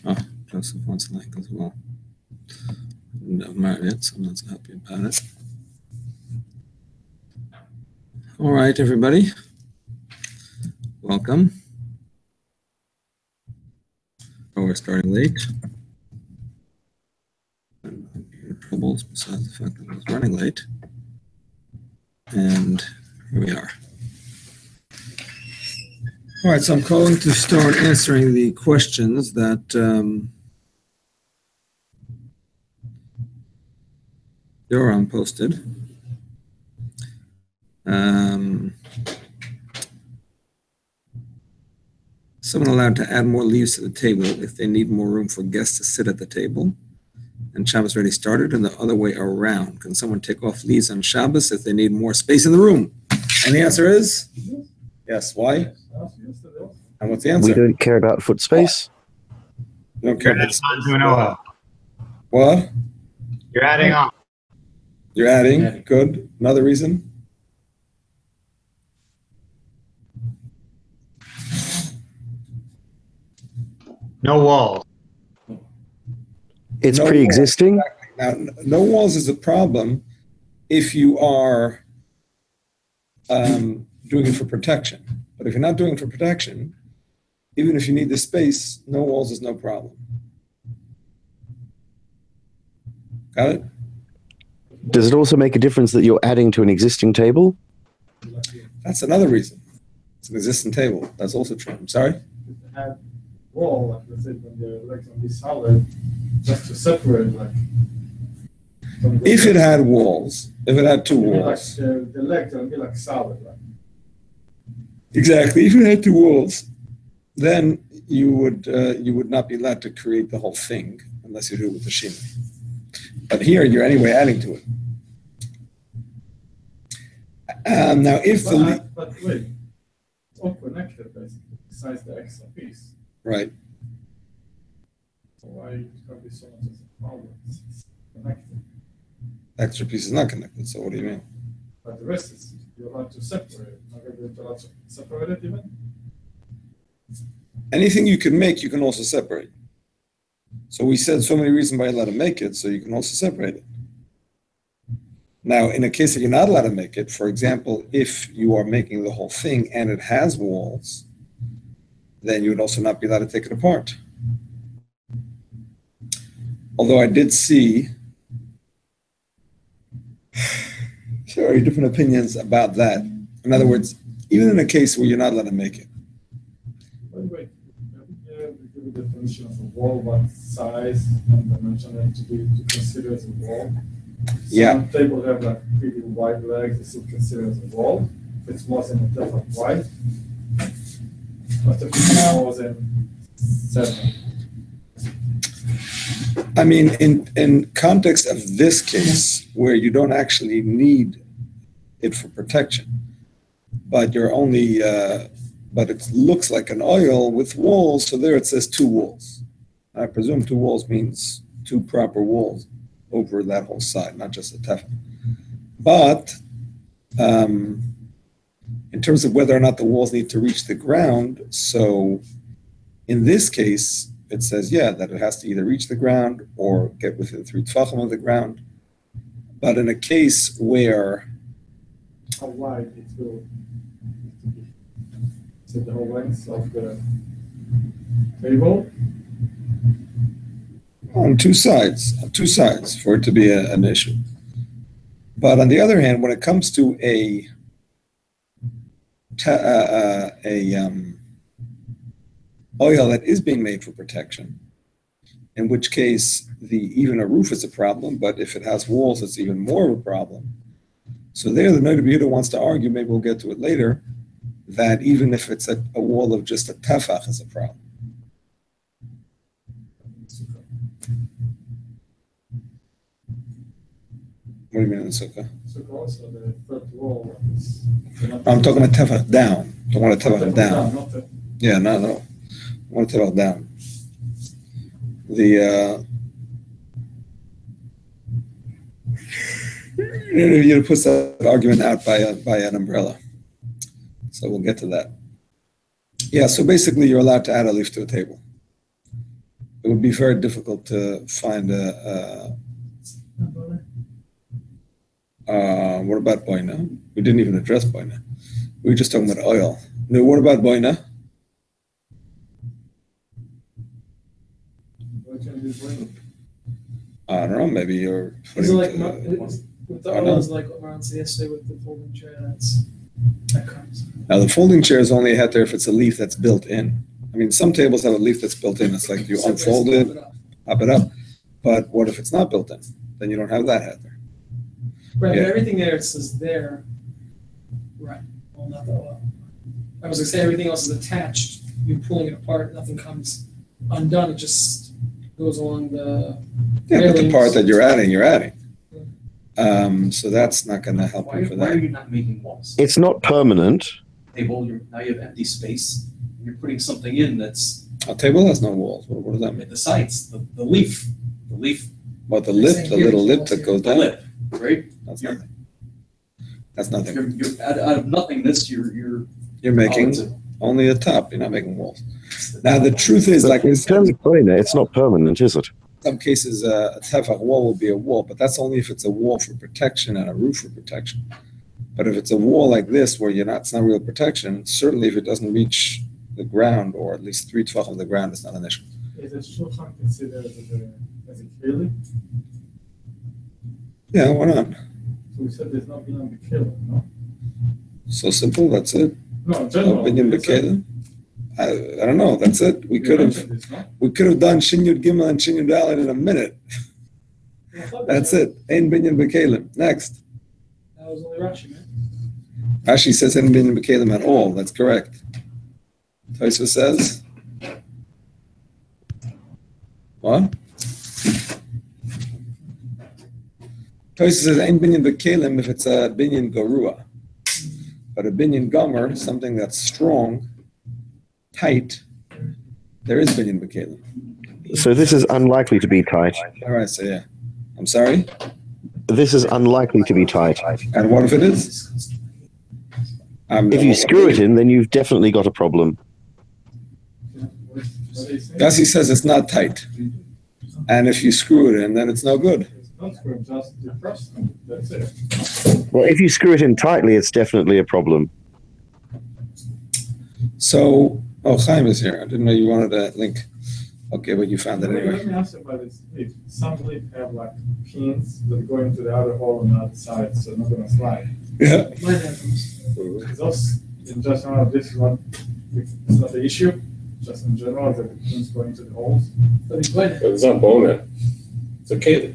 Oh, Joseph wants a link as well. No, Marriott, so I'm not so happy about it. All right, everybody. Welcome. Oh, we're starting late. Troubles besides the fact that I was running late. And here we are. All right, so I'm calling to start answering the questions that Yoram posted. Someone allowed to add more leaves to the table if they need more room for guests to sit at the table, and Shabbos already started, and the other way around. Can someone take off leaves on Shabbos if they need more space in the room? And the answer is yes. Why? And what's the answer? We don't care about foot space. You don't care about space. Ohel. What? You're adding on. You're adding. Good. Another reason? No walls. It's pre-existing. Exactly. Now, no walls is a problem if you are doing it for protection. But if you're not doing it for protection, even if you need the space, no walls is no problem. Got it? Does it also make a difference that you're adding to an existing table? That's another reason. It's an existing table. That's also true. I'm sorry? Wall, like let's say when the legs on this solid, just to separate, like. If it had walls, if it had two walls. Like the legs will be like solid, right? Exactly. If it had two walls, then you would not be allowed to create the whole thing unless you do it with the siman. But here you're anyway adding to it. Now, if but wait, it's all connected basically, besides the extra piece. Right. So why it can't be so much as a problem? It's connected. Extra piece is not connected, so what do you mean? But the rest is you're allowed to separate it. Not going to allowed to separate it even? Anything you can make, you can also separate. So we said so many reasons why you're allowed to make it, so you can also separate it. Now, in a case that you're not allowed to make it, for example, if you are making the whole thing and it has walls, then you would also not be allowed to take it apart. Although I did see different opinions about that. In other words, even in a case where you're not allowed to make it. Wait, we give a definition of a wall, what size and dimension and to consider as a wall. Some tables have like pretty wide legs, it's still considered as a wall. If it's more than a of wide. But if it's more than 7. I mean, in context of this case, where you don't actually need it for protection, but you're only, but it looks like an ohel with walls, so there it says 2 walls. I presume 2 walls means 2 proper walls over that whole side, not just a tefah. But in terms of whether or not the walls need to reach the ground, so in this case, it says, that it has to either reach the ground or get within 3 tefachim of the ground. But in a case where... How wide it will be? Is it the whole length of the table? On two sides for it to be an issue. But on the other hand, when it comes to a ohel that is being made for protection, in which case even a roof is a problem, but if it has walls, it's even more of a problem. So there, the Noda B'Yehuda wants to argue, maybe we'll get to it later, that even if it's a wall of just a tefach is a problem. What do you mean in the sukkah? Sukkah also, the third wall is... I'm talking about tefach down. I don't want to tefach down. No. I want to tefach down. You puts that argument out by an umbrella. So we'll get to that. So basically you're allowed to add a leaf to a table. it would be very difficult to find what about boina? We didn't even address boina. We were just talking about oil. No, what about boina? I don't know, maybe you're Is putting it like with the oil is like around yesterday with the folding chair that comes. Now the folding chair is only a heter if it's a leaf that's built in. I mean, some tables have a leaf that's built in. It's like you unfold it, up it up. But what if it's not built in? Then you don't have that heter. Right, Yeah. but everything there it says there. Right. Well, not the oil. I was gonna say everything else is attached. You're pulling it apart. Nothing comes undone. It just goes along the. Yeah, but the railings. part that you're adding, you're adding. So that's not going to help Why, you for why are that. you not making walls? It's not permanent. Table, now you have empty space, and you're putting something in that's A table has no walls. What does that mean? at the sides, the leaf, Well, the lip, the little lip that goes the down. lip, right? That's You're- nothing. That's nothing. You're out of nothingness, you're. You're making only a top. You're not making walls. Now the truth is, like in I said, terms of boina, it's not permanent, is it? in some cases, a tefach wall will be a wall, but that's only if it's a wall for protection and a roof for protection. But if it's a wall like this, where it's not real protection, certainly if it doesn't reach the ground, or at least 3 tefach of the ground, it's not an issue. Is a shulchan considered as a keli? Yeah, why not? So we said there's not beyond the keli, no? So simple, that's it. No, in general. Opinion we said- B'Kelim? I don't know, that's it. We you could have mentioned this, no? done Shin Yud Gimel and Shin Yud Dalet in a minute. That's it. Ein Binyan B'Kelim. Next. That was only Rashi, man. Rashi says Ein Binyan B'Kelim at all. That's correct. Tosfos says what? Tosfos says Ein Binyan B'Kelim if it's a Binyan Garua. But a Binyan Gomer, something that's strong, tight, there is Binyan B'Kelim. So this is unlikely to be tight. All right, so yeah. I'm sorry? This is unlikely to be tight. And what if it is? If you screw it in, then you've definitely got a problem. Yossi says it's not tight. And if you screw it in, then it's no good. It's not screwed, just depressed, that's it. Well, if you screw it in tightly, it's definitely a problem. So, Chaim is here. I didn't know you wanted a link. Okay, but you found it Let anyway. me ask you about this leaf. Some leaf have like pins that go into the other hole on the other side, so they're not gonna slide. Yeah. Mine have those. Is those, in just now, this is not, it's not the issue, just in general, that the pins go into the holes? But it's mine have- It's not bona. It's a keli.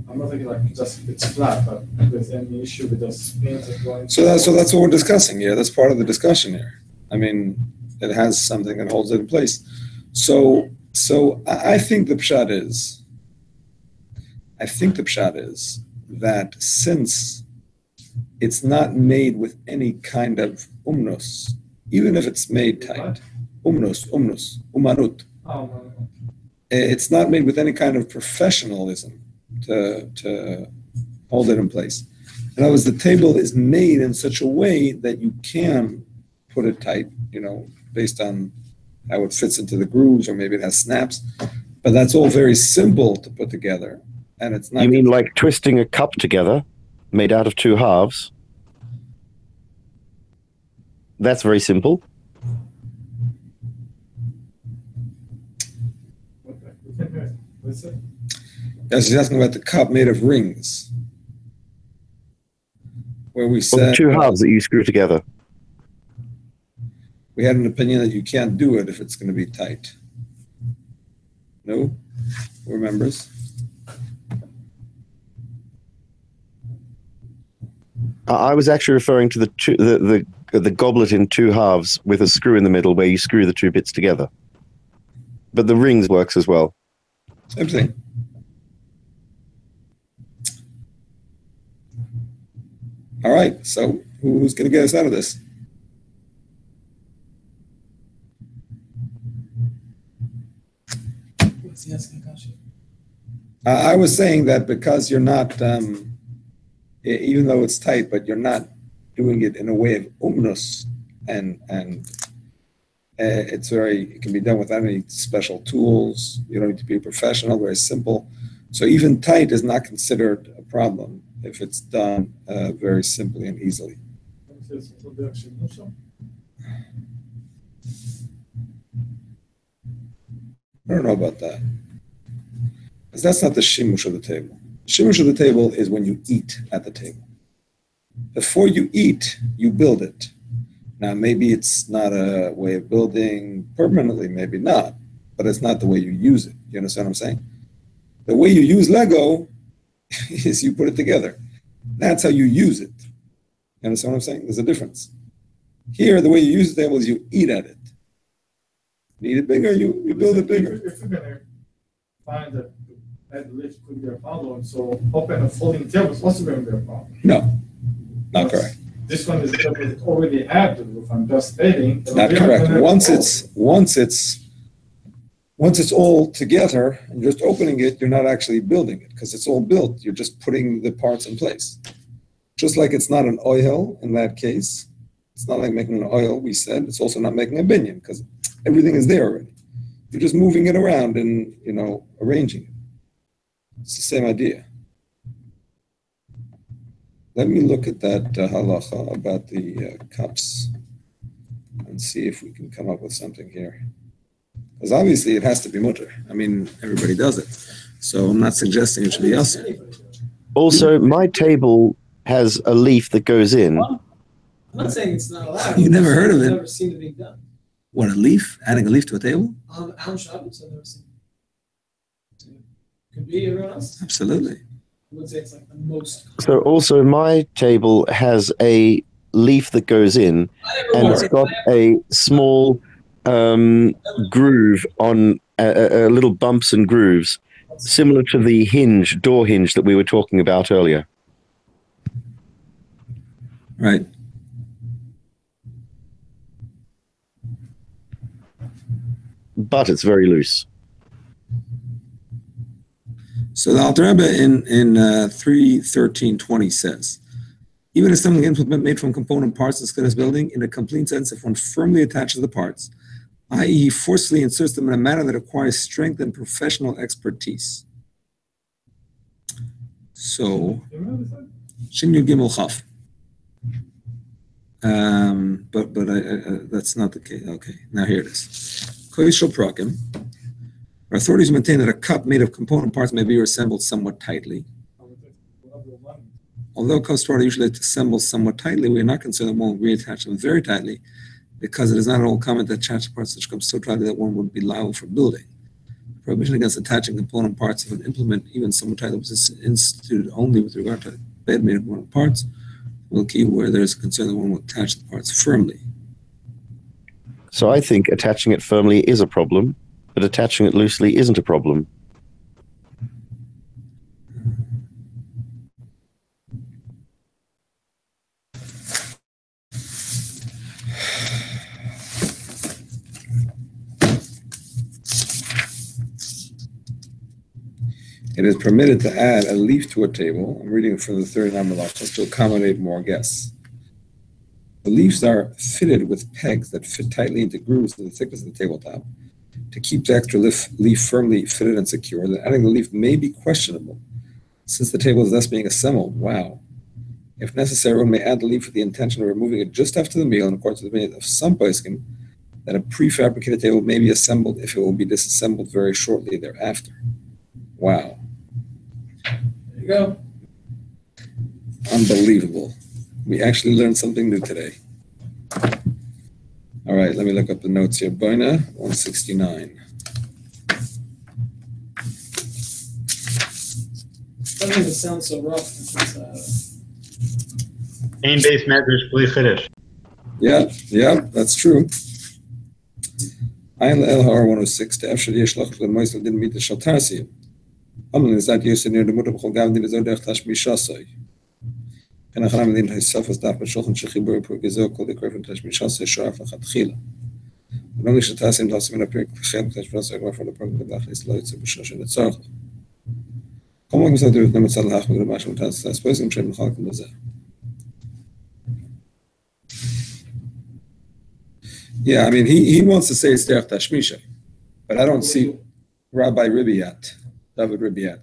I'm not thinking like just it's flat, but if there's any issue with those pins that go into. So that's what we're discussing here. That's part of the discussion here. I mean, it has something that holds it in place. So I think the pshat is that since it's not made with any kind of umnos, even if it's made tight, umanut, Oh, no. it's not made with any kind of professionalism to hold it in place. In other words, the table is made in such a way that you can put it tight, based on how it fits into the grooves, or maybe it has snaps. But that's all very simple to put together. And it's not. You mean like twisting a cup together, made out of 2 halves? That's very simple. Okay, we can hear it. What's it? Yes, he's asking about the cup made of rings, where we Or the said 2 halves that you screw together. we had an opinion that you can't do it if it's going to be tight. No? Who remembers? I was actually referring to the goblet in 2 halves with a screw in the middle where you screw the 2 bits together. But the rings works as well. Same thing. All right, so who's going to get us out of this? What's the asking Kashi? I was saying that because you're not, even though it's tight, but you're not doing it in a way of umnus and It can be done without any special tools. You don't need to be a professional, very simple. So even tight is not considered a problem if it's done very simply and easily. I don't know about that. Because that's not the shimush of the table. The shimush of the table is when you eat at the table. Before you eat, you build it. Now, maybe it's not a way of building permanently, maybe not, but it's not the way you use it. You understand what I'm saying? The way you use Lego is you put it together. That's how you use it. You understand what I'm saying? There's a difference. Here, the way you use the table is you eat at it. Need it bigger, you build it bigger. If you're going to find that that lift could be a problem, so open a folding table is also going to be a problem. No, not correct. This one is already had the roof. I'm just stating. Not correct. Once it's all together and you're just opening it, you're not actually building it because it's all built. You're just putting the parts in place. Just like it's not an ohel in that case. It's not like making an ohel, we said. It's also not making a binyan because everything is there already. You're just moving it around and, arranging it. It's the same idea. Let me look at that halacha about the cups and see if we can come up with something here. Because obviously it has to be mutter. I mean, everybody does it. So I'm not suggesting it should be us. Also, my table has a leaf that goes in. I'm not saying it's not allowed. You never heard of it? I've never seen it being done. What, a leaf? Adding a leaf to a table? On Shabbos, I've never seen it. Could be everyone else. Absolutely. I would say it's like the most. So also my table has a leaf that goes in, and it's got a small groove on little bumps and grooves, similar to the door hinge that we were talking about earlier. Right. But it's very loose. So the Alter Rebbe in 3:13:20 says, even assembling implement made from component parts of this building in a complete sense if one firmly attaches the parts, i.e. he forcefully inserts them in a manner that requires strength and professional expertise. So, Shin Yud Gimel Chaf. But that's not the case. Okay, now here it is. Koishal Prakim. Our authorities maintain that a cup made of component parts may be assembled somewhat tightly. Although Kostvara usually assembles somewhat tightly, we are not concerned that one will reattach them very tightly because it is not at all common to attach parts which come so tightly that one would be liable for building. The prohibition against attaching component parts of an implement, even somewhat tightly, was instituted only with regard to bed made of component parts. We'll keep where there is a concern that one will attach the parts firmly. So I think attaching it firmly is a problem, but attaching it loosely isn't a problem. It is permitted to add a leaf to a table. I'm reading from the 39 Malachos to accommodate more guests. The leaves are fitted with pegs that fit tightly into grooves in the thickness of the tabletop to keep the extra leaf firmly fitted and secure. Then adding the leaf may be questionable since the table is thus being assembled. Wow. If necessary, one may add the leaf with the intention of removing it just after the meal in accordance with the opinion of some poskim that a prefabricated table may be assembled if it will be disassembled very shortly thereafter. Wow. There you go. Unbelievable. We actually learned something new today. All right, let me look up the notes here. Boina, 169. Doesn't even sound so rough. Aim-based measures, please finish. Yeah, that's true. Ayin Elhar 106 to Efshad Yeshlach L'Moisel Din Mita Shaltarsi. Amen is that used near the Mutter B'chol Gav Din Zodech Tashmi Shasai. Can Achram Din himself as Daf B'Shulchan Shechibur Pur Gezel Kol Dekref Tashmi Shasai Sharaf Lachatchila. When only Shatasim Dasim in a period Chem Tashmi Shasai Gvar for the program Dach is Loitz B'Shosh in the Tzarch. Come on, Mr. Dirk Nemet Salach with the Masham Tas. I suppose I'm trying to Chalk in the Zeh. Yeah, I mean, he wants to say it's derech tashmisha, but I don't see Rabbi Ribiat, David Ribiat.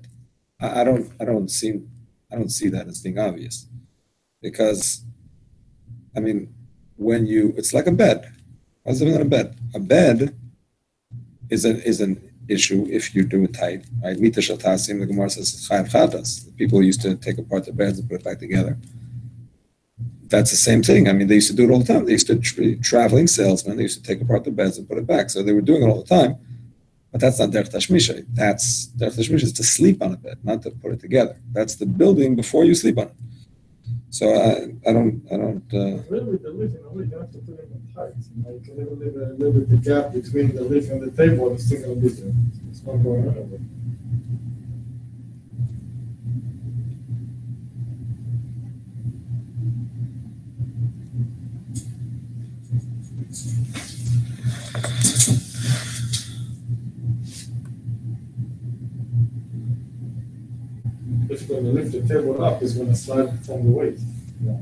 I don't see that as being obvious, because, I mean, it's like a bed. What's it on a bed? A bed is an issue if you do it tight, right? Mita shatasim, the Gemara says chayav chatas. People used to take apart the beds and put it back together. That's the same thing. I mean, they used to do it all the time. They used to traveling salesmen. They used to take apart the beds and put it back. So they were doing it all the time. But that's not derech tashmisha. That's derech tashmisha is to sleep on a bed, not to put it together. That's the building before you sleep on it. So I don't. Really, with the leaf, you have to put it in tight. You can even leave a little bit of gap between the leaf and the table. It's still going to be there. It's not going anywhere. If you're going to lift the table up, it's going to slide from the weight. Yeah.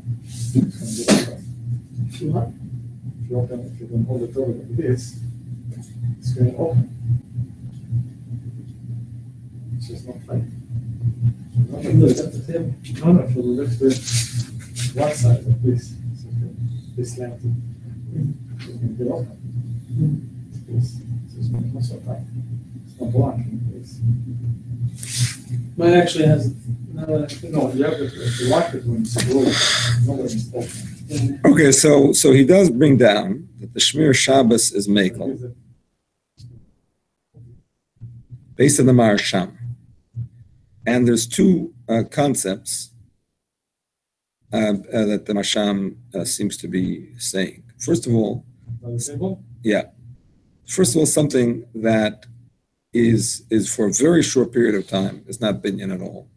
If you can hold the table like this, it's going to open. It's just not tight. Lift up the table. No, if you lift the one side like this, it's okay. This slanted. It's going to get open. It's not so tight. It's not blocking. Mine actually has. No, you have to lock it when it's closed. Nobody's open. Okay, so he does bring down that the Shmir Shabbos is mekel, based on the Marasham. And there's two concepts that the Marasham seems to be saying. First of all, something that is for a very short period of time. It's not binyan at all.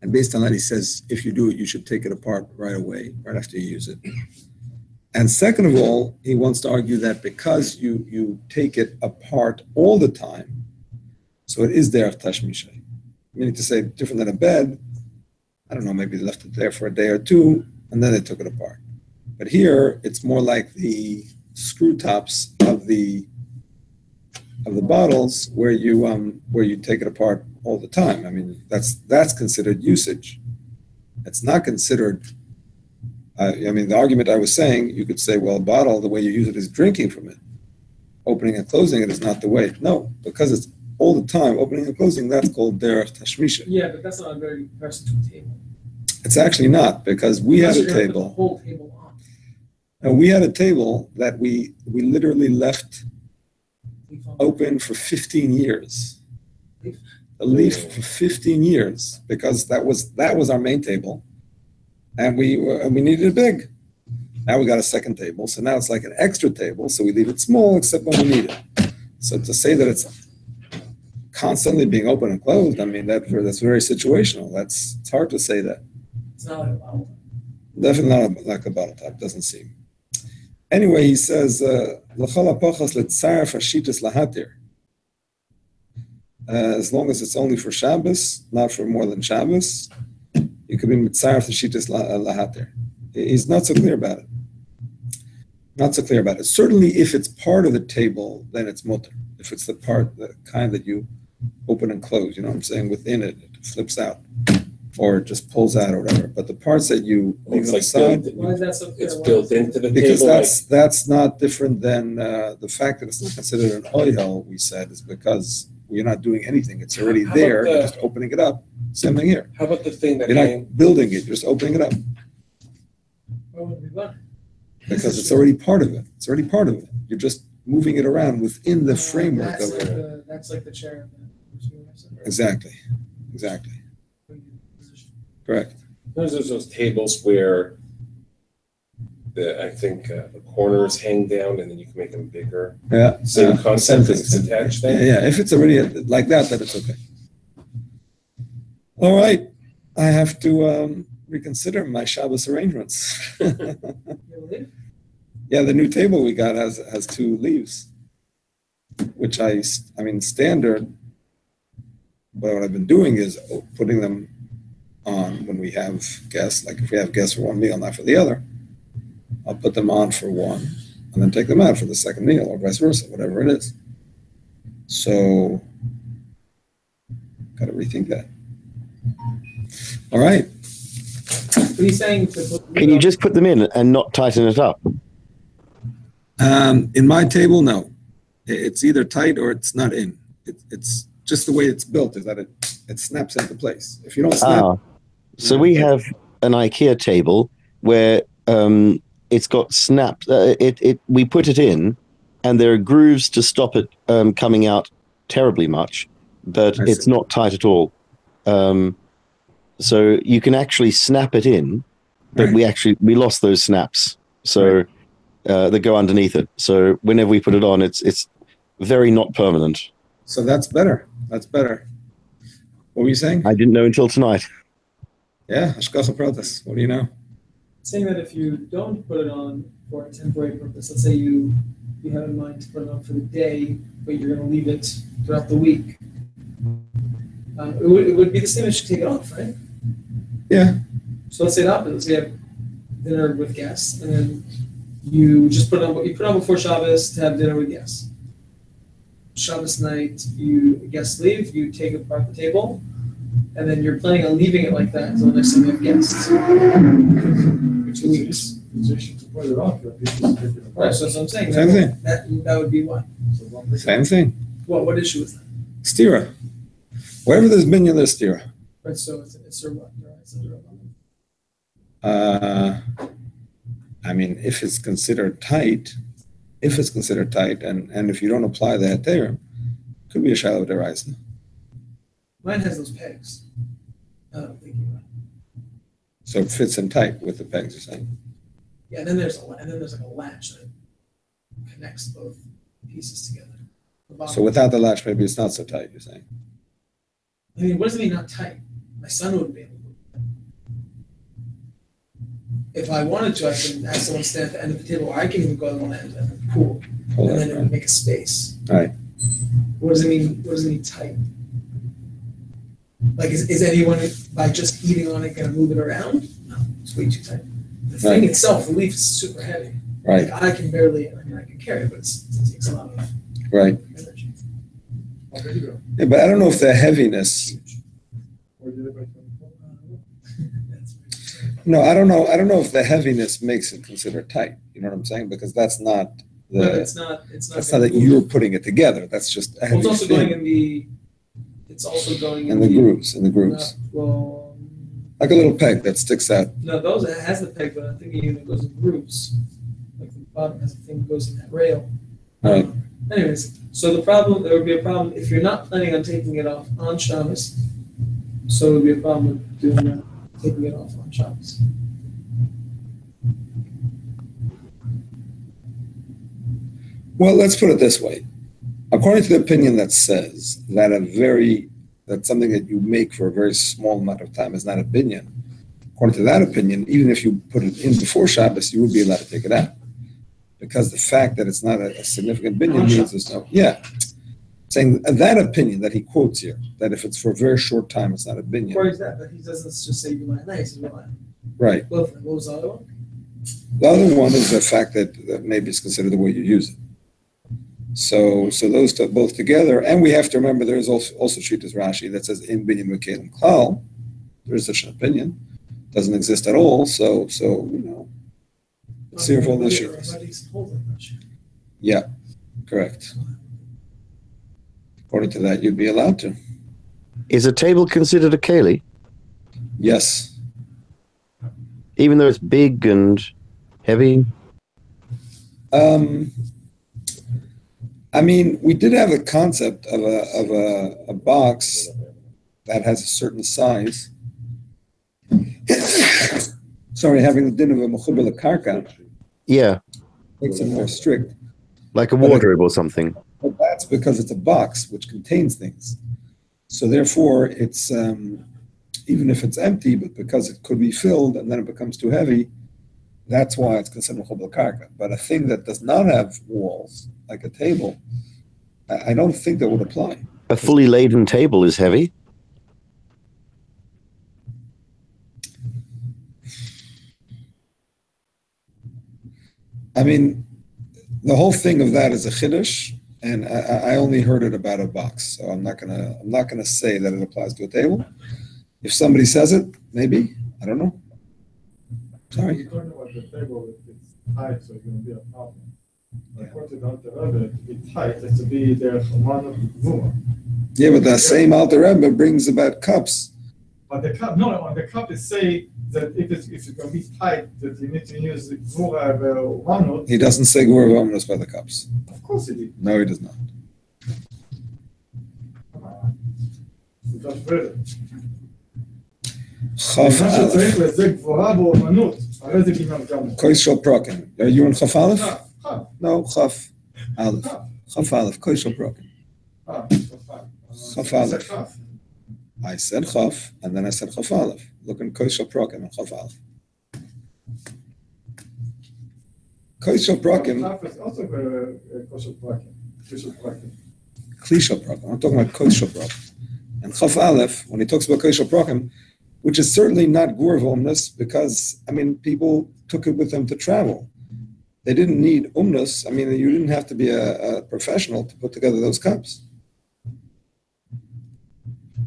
And based on that, he says, if you do it, you should take it apart right away, right after you use it. And second of all, he wants to argue that because you take it apart all the time, so it is derech tashmisha. Meaning to say, different than a bed, I don't know, maybe they left it there for a day or two, and then they took it apart. But here, it's more like the screw tops of the bottles where you take it apart all the time. I mean, that's considered usage. It's not considered. The argument I was saying, you could say, well, a bottle, the way you use it is drinking from it. Opening and closing it is not the way. No, because it's all the time, opening and closing, that's called derech tashmisha. Yeah, but that's not a very comparison to a table. It's actually not, because we had a table. The whole table on. And we had a table that we literally left open for 15 years. A leaf for 15 years, because that was our main table, and we needed it big. Now we got a second table, so now it's like an extra table, so we leave it small except when we need it. So to say that it's constantly being open and closed, I mean, that's very situational. It's hard to say that. It's not like a bottle. Definitely not like a bottle top, doesn't seem. Anyway, he says, L'chol ha'pochos letzaref hashitas lahatir. As long as it's only for Shabbos, not for more than Shabbos, you could be mitzaref hashitas lahatir. He's not so clear about it. Not so clear about it. Certainly, if it's part of the table, then it's mutter. If it's the kind that you open and close, you know what I'm saying? Within it, it flips out, or it just pulls out, or whatever. But the parts that you leave inside, why is that so clear? It's built into the because table. that's not different than the fact that it's not considered an ohel. We said is because you're not doing anything; it's already there. You're just opening it up. Same thing here. How about the thing that You're not building it; you're just opening it up. Why would we buy? Because it's already part of it. It's already part of it. You're just moving it around within the framework of it. That's like the chair. Exactly. Correct. There's those tables where I think the corners hang down and then you can make them bigger. Yeah. Same concept as it's attached there. Yeah. If it's already like that, then it's okay. All right. I have to reconsider my Shabbos arrangements. Yeah, the new table we got has two leaves, which I mean standard. But what I've been doing is putting them on when we have guests. Like if we have guests for one meal, not for the other, I'll put them on for one, and then take them out for the second meal, or vice versa, whatever it is. So, got to rethink that. All right. What are you saying? Can you just put them in and not tighten it up? In my table, no. It's either tight or it's not in. It's just the way it's built is that it snaps into place. If you don't snap. So we have an IKEA table where it's got snapped. We put it in, and there are grooves to stop it coming out terribly much, but it's not tight at all. So you can actually snap it in, but we lost those snaps. So they go underneath it. So whenever we put it on, it's very not permanent. So that's better. That's better. What were you saying? I didn't know until tonight. Yeah, hashgacha pratis. What do you know? Saying that if you don't put it on for a temporary purpose, let's say you have in mind to put it on for the day, but you're going to leave it throughout the week, it would be the same as you take it off, right? Yeah. So let's say the opposite. Let's say you have dinner with guests, and then you just put it on. You put it on before Shabbos to have dinner with guests. Shabbos night, guests leave. You take apart the table, and then you're planning on leaving it like that until the next time you have guests. For 2 weeks. To put it off, Right. So that's what I'm saying. Same thing. That would be what? Same thing. What issue is that? Stira. Wherever there's binyan, there's stira. Right. So it's a what? I mean, if it's considered tight, and if you don't apply the heter, it could be a shiloh deraisa. Mine has those pegs. I'm thinking about it. So it fits in tight with the pegs, you're saying? Yeah, and then there's like a latch that connects both pieces together. So without the latch, maybe it's not so tight, you're saying? I mean, what does it mean not tight? My son wouldn't be able to. If I wanted to, I can have someone stand at the end of the table, or I can even go to one end and pull, and then it would make a space. Right. What does it mean? What does it mean tight? Like, is anyone by just eating on it going to move it around? No, it's way too tight. The thing itself, the leaf is super heavy. Right. Like, I can carry it, but it takes a lot of energy. Yeah, but I don't know if the heaviness. No, I don't know. I don't know if the heaviness makes it considered tight. You know what I'm saying? Because that's not the. No, it's not. That's not that you're putting it together. That's just a heavy it's also thing. going in the. It's also going in the grooves. In the grooves. Well. Like a little peg that sticks out. No, it has the peg, but I'm thinking it goes in grooves. Like the bottom has a thing that goes in that rail. Right. Anyways, so there would be a problem if you're not planning on taking it off on Shabbos. So it would be a problem with doing that, taking it off on Shabbos. Well, let's put it this way. According to the opinion that says that something that you make for a very small amount of time is not a binyan, according to that opinion, even if you put it in before Shabbos, you would be allowed to take it out. Because the fact that it's not a significant binyan means there's no, saying that opinion that he quotes here, that if it's for a very short time, it's not a binyan. Where is that? But he doesn't just say you lie nice, you lie. Right. What was the other one? The other one is the fact that maybe it's considered the way you use it. So those two both together, and we have to remember there is also Shitas Rashi that says in binyan v'kelim klal. There is such an opinion, doesn't exist at all. So it's here for all those Shitas. Yeah, correct. According to that, you'd be allowed to. Is a table considered a keli? Yes. Even though it's big and heavy? I mean, we did have a concept of a box that has a certain size. Sorry, having the din of a mechubel karka. Yeah. Makes it more strict. Like a wardrobe or something. But that's because it's a box which contains things. So therefore, it's even if it's empty, but because it could be filled and then it becomes too heavy, that's why it's considered mechubel karka. But a thing that does not have walls, like a table, I don't think that would apply. A fully laden table is heavy. I mean, The whole thing of that is a chiddush, and I only heard it about a box, so I'm not gonna say that it applies to a table. If somebody says it, maybe, I don't know. Sorry. You're talking about the table, it's tight, so it's going to be a problem. According to the Rebbe, to be tight, it's to be there for one of the Gvura. Yeah, but that same Alter Rebbe brings about cups. But the cup, no, on the cup it say that if it's going to be tight, that you need to use the Gvura one. He doesn't say Gvura V'omnos by the cups. Of course he did. No, he does not. You just read it. Chaf מה Aleph. שצריך לזה גבורה באומנות, הרי זה קניין גם. Kois Shel Prokim. Are you in Chaf Aleph? חף. No, Chaf Aleph. Chaf Aleph, Kois Shel Prokim. חף א'. I said Chaf, and then I said Chaf Aleph. Look in Kois Shel Prokim and Chaf Aleph. Kois Shel Prokim, חף is also kosher prakim. Kli Shel Prokim. I'm talking about Kois Shel Prokim. And Chaf Aleph, when he talks about Kois Shel Prokim, which is certainly not Gur V'omnus, because, I mean, people took it with them to travel. They didn't need umnus. I mean, you didn't have to be a professional to put together those cups.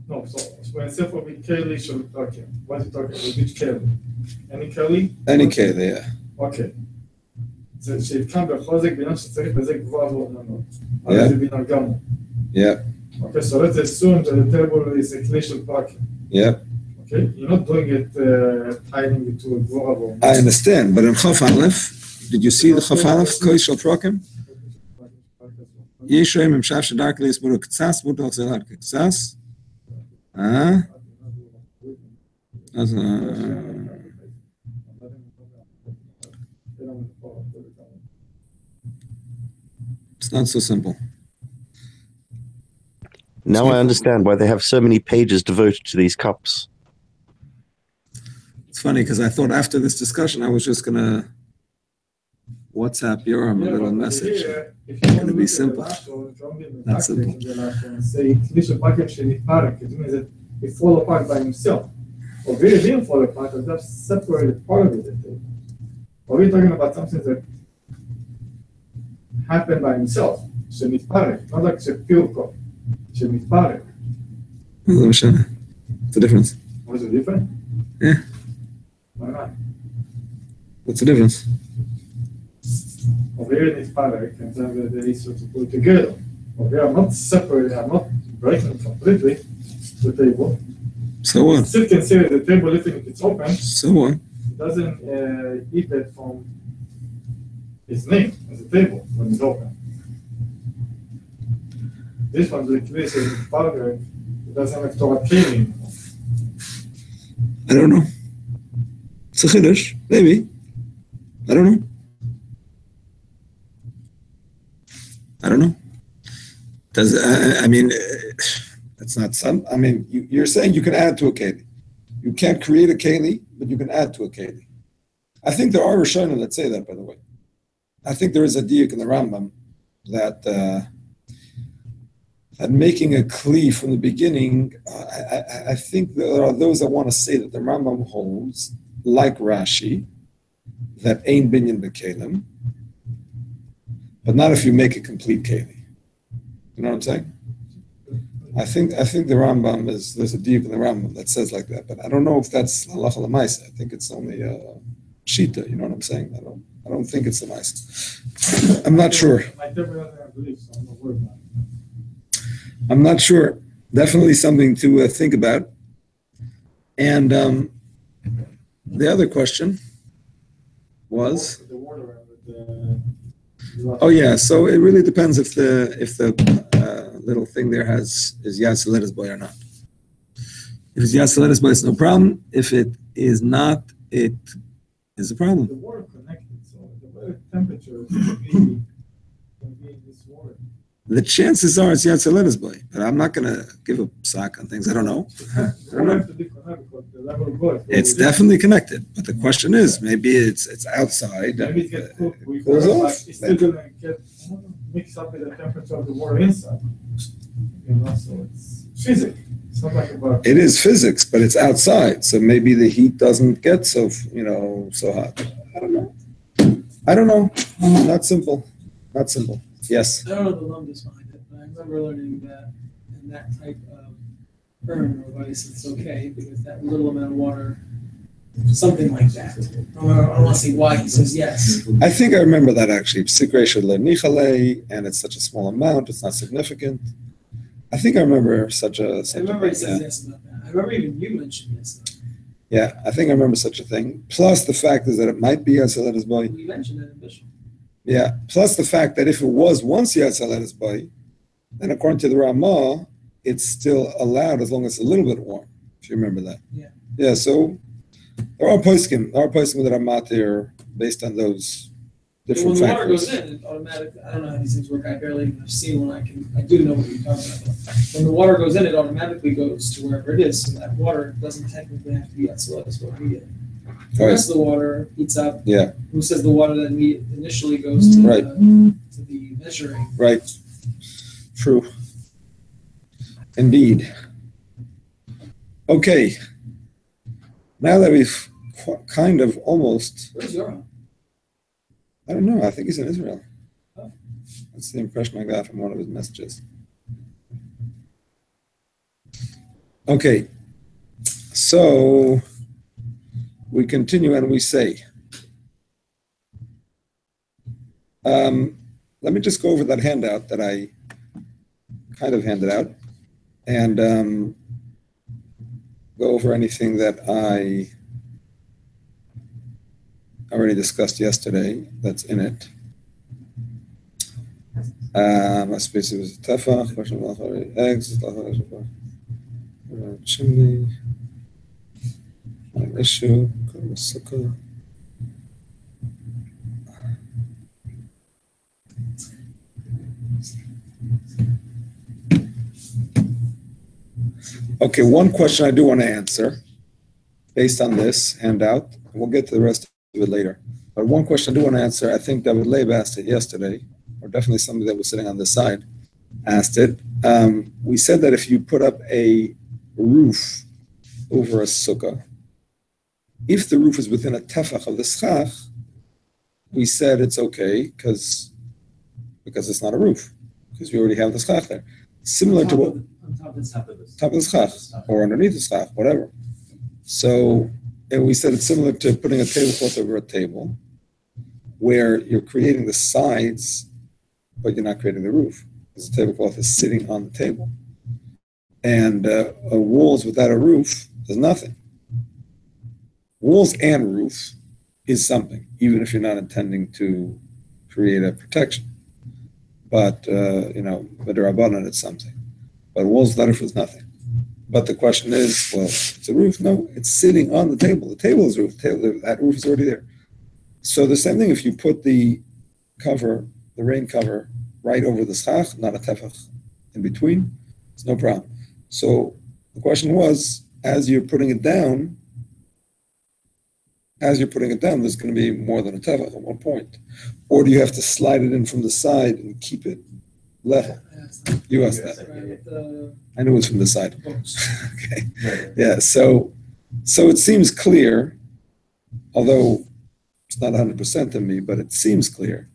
No, so when I say for me, Keli shel prakim, what are you talking about? Which Keli? Any Keli? Any Keli, yeah. אוקיי. זה שהתקם בחוזק בעניין שצריך לזה גבוהה ואומנות. הרי זה בניין גמור. Yeah. Okay, so let's assume that the table is a kli shel prakim. Yeah. Okay, you're not doing it tying it to a gvura ואומנות. I understand, but in Chaf Aleph, did you see the Chaf Aleph, Kois Shel Prokim? יש רואים ממשף שדרך כלי יסבורו קצס, מותח זלת כקצס. אז... It's not so simple. Now I understand why they have so many pages devoted to these cups. It's funny because I thought after this discussion I was just gonna WhatsApp Yoram a little message. It's gonna be simple. Not simple. Say kli shel prakim שנתפרק, it means that it fall apart by himself. Or really didn't fall apart, but just separated part of it. Or we're talking about something that happened by himself, שנתפרק, not like שפירקו, שנתפרק. What's the difference? Was it different? Yeah. Why not? What's the difference? Over here נתפרק, and then the issue to put it together. Over here I'm not separating, I'm not breaking completely the table. So what? Still consider the table even if it's open, So what? it doesn't eat it from its name as a table when it's open. This one, the kli shel prakim, it doesn't have Torah Kelim. I don't know. It's a chiddush, maybe. I don't know. I don't know. Does I mean, that's not some. I mean, you're saying you can add to a keli. You can't create a keli, but you can add to a keli. I think there are Rishonim that say that, by the way. I think there is a diuk in the Rambam that that making a kli from the beginning. I think there are those that want to say that the Rambam holds, like Rashi, that ain binyan b'kelim, but not if you make a complete keli. You know what I'm saying? I think the Rambam there's a diuk in the Rambam that says like that, but I don't know if that's halacha l'maisa. I think it's only shita. You know what I'm saying? I don't think it's the maisa. I'm not sure. My table doesn't have beliefs, so I'm not worried about it. I'm not sure. Definitely something to think about. And the other question was. The water and Oh yeah, so it really depends if the little thing there is Yad Seletas Boy or not. If it's Yad Seletas Boy, it's no problem. If it is not, it is a problem. the water connected, so the water temperature can be this water. The chances are it's Yad Seletas Boy, but I'm not going to give a sock on things. I don't know. The water has to be connected because the level of water. It's definitely connected, but the question is, maybe it's outside. Maybe it gets cooked. We Cools but off. it's still gonna get mixed up with the temperature of the water inside. You know, so it's physics. It's not like about. It is physics, but it's outside, so maybe the heat doesn't get so hot. I don't know. Not simple. not simple. Yes. I don't know the numbers behind it, but I remember learning that in that type of urn or vice, it's okay because that little amount of water, something like that. I don't want to say why he says yes. I think I remember that actually. Psikresha lenichale, and it's such a small amount, it's not significant. I think I remember such a. I remember he says yes about that. I remember even you mentioned yes. Yeah, I think I remember such a thing. Plus the fact is that it might be Yatzalet boy. We mentioned it in Bishop. Yeah. Plus the fact that if it was once Yatzalet boy, then according to the Ramah, it's still allowed as long as it's a little bit warm. If you remember that. Yeah. Yeah. So there are poskim that are matir based on those different when the factors. water goes in, it automatically. I don't know how these things work. I barely even have seen one. I do know what you're talking about. When the water goes in, it automatically goes to wherever it is. So that water doesn't technically have to be at slow. That's what we get. The rest of the water heats up. Yeah. Who says the water that initially goes to, to the measuring? Right. True. Indeed. Okay. Now that we've kind of almost. Where's Yoram? I don't know. I think he's in Israel. Oh. That's the impression I got from one of his messages. Okay. So we continue and we say, let me just go over that handout that I kind of handed out and go over anything that I already discussed yesterday that's in it. My space was tefach, question of eggs, chimney, an issue, sukkah. Okay, one question I do want to answer based on this handout. We'll get to the rest of it later. But one question I do want to answer, I think David Leib asked it yesterday, or definitely somebody that was sitting on this side asked it. We said that if you put up a roof over a sukkah, if the roof is within a tefach of the schach, we said it's okay because it's not a roof, because we already have the schach there. Similar to what? On top of the schach, or underneath the schach, whatever. So, and we said it's similar to putting a tablecloth over a table, where you're creating the sides, but you're not creating the roof, because the tablecloth is sitting on the table. And walls without a roof is nothing. Walls and roof is something, even if you're not intending to create a protection. But, but the Rabbanan, it's something. But walls without a roof is nothing. But the question is, well, it's a roof? No, it's sitting on the table. The table is a roof. That roof is already there. So the same thing if you put the cover, the rain cover, right over the schach, not a tefach in between, it's no problem. So the question was, as you're putting it down, there's going to be more than a tefach at one point. Or do you have to slide it in from the side and keep it level? You asked that. I knew it was from the side. Okay. Yeah, so it seems clear, although it's not 100% to me, but it seems clear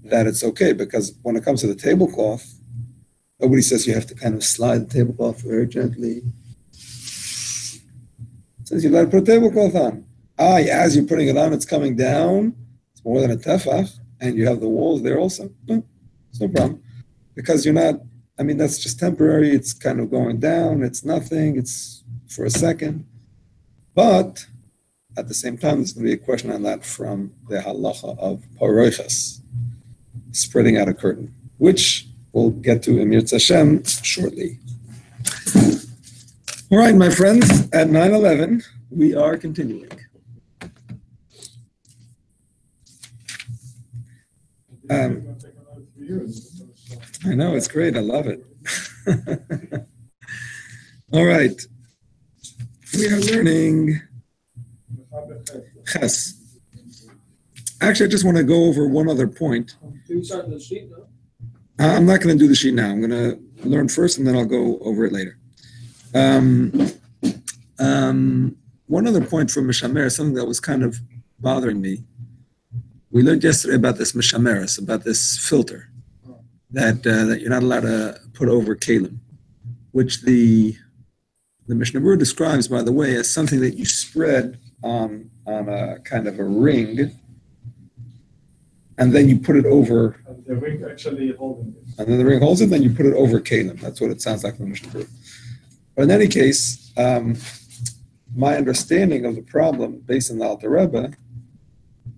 that it's okay, because when it comes to the tablecloth, nobody says you have to kind of slide the tablecloth very gently. It says you let it put a tablecloth on. As you're putting it on, it's coming down. It's more than a tefach, and you have the walls there also. No, it's no problem. Because you're not, that's just temporary. It's kind of going down. It's nothing. It's for a second. But at the same time, there's going to be a question on that from the halacha of paroiches, spreading out a curtain, which we'll get to in Yirtzeh Hashem shortly. All right, my friends, at 9:11, we are continuing. I know, it's great. I love it. All right. We are learning Ches. Actually, I just want to go over one other point. Do you start the sheet though? I'm not going to do the sheet now. I'm going to learn first, and then I'll go over it later. One other point from Mishamer, something that was kind of bothering me, We learned yesterday about this mishameres, about this filter that you're not allowed to put over kalim, which the Mishnah Berurah describes, by the way, as something that you spread on a kind of a ring, and then you put it over. And the ring actually holding it. And then the ring holds it, then you put it over kalim. That's what it sounds like from the Mishnah Berurah. But in any case, my understanding of the problem, based on the Alter Rebbe,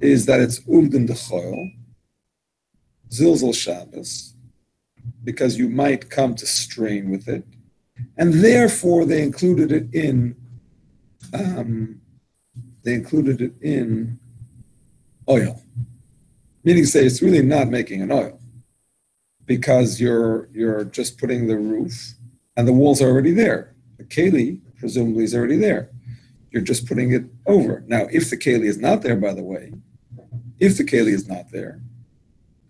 is that it's uvdin dechoil, Silchos Shabbos, because you might come to strain with it, and therefore they included it in oil. Meaning, say it's really not making an oil, because you're just putting the roof, and the walls are already there. The keli presumably is already there. You're just putting it over. Now, if the keli is not there, by the way, if the keli is not there,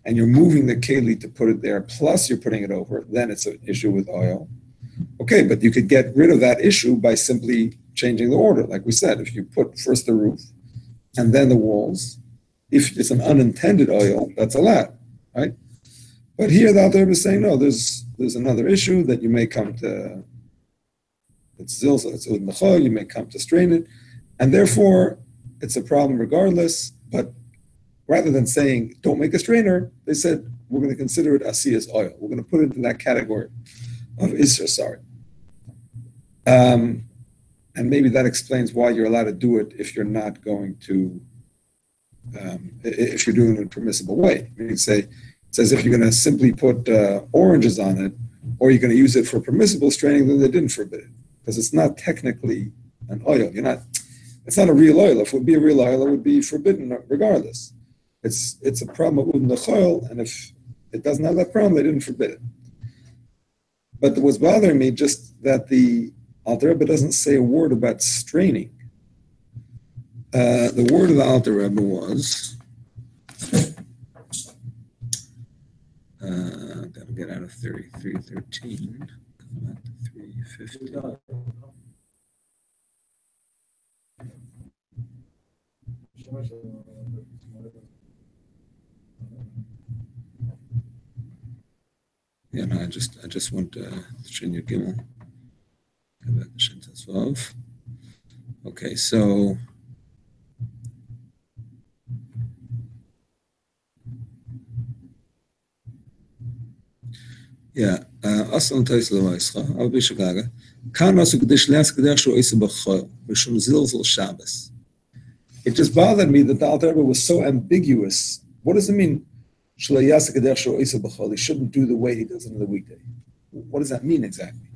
and you're moving the keli to put it there, plus you're putting it over, then it's an issue with oil. Okay, but you could get rid of that issue by simply changing the order. Like we said, if you put first the roof and then the walls, if it's an unintended oil, that's allowed, right? But here the Alter Rebbe is saying, no, there's another issue that you may come to, it's zilza, it's ud mechol, you may come to strain it, and therefore it's a problem regardless. But rather than saying don't make a strainer, they said we're going to consider it asiyas oil. We're going to put it into that category of isra, sorry. And maybe that explains why you're allowed to do it if you're not going to, if you're doing it in a permissible way. I mean, it says if you're going to simply put oranges on it, or you're going to use it for permissible straining, then they didn't forbid it, because it's not technically an oil. It's not a real oil. If it would be a real oil, it would be forbidden regardless. It's a problem of the oil, and if it doesn't have that problem, they didn't forbid it. But what's bothering me just that the Alter Rebbe doesn't say a word about straining. The word of the Alter Rebbe was, gotta get out of 3313, come back to 350. Yeah, no, I just want Shinya Gimel. Go back to Shintas Vav. Okay, so yeah, Aslan Taisla Vaischa, I'll be Shagaga. Kan also Gedish Las Gedish or Isa Bachol, Mishum Silchos Shabbos. It just bothered me that the Alter Rebbe was so ambiguous. What does it mean? He shouldn't do the way he does it on the weekday. What does that mean exactly?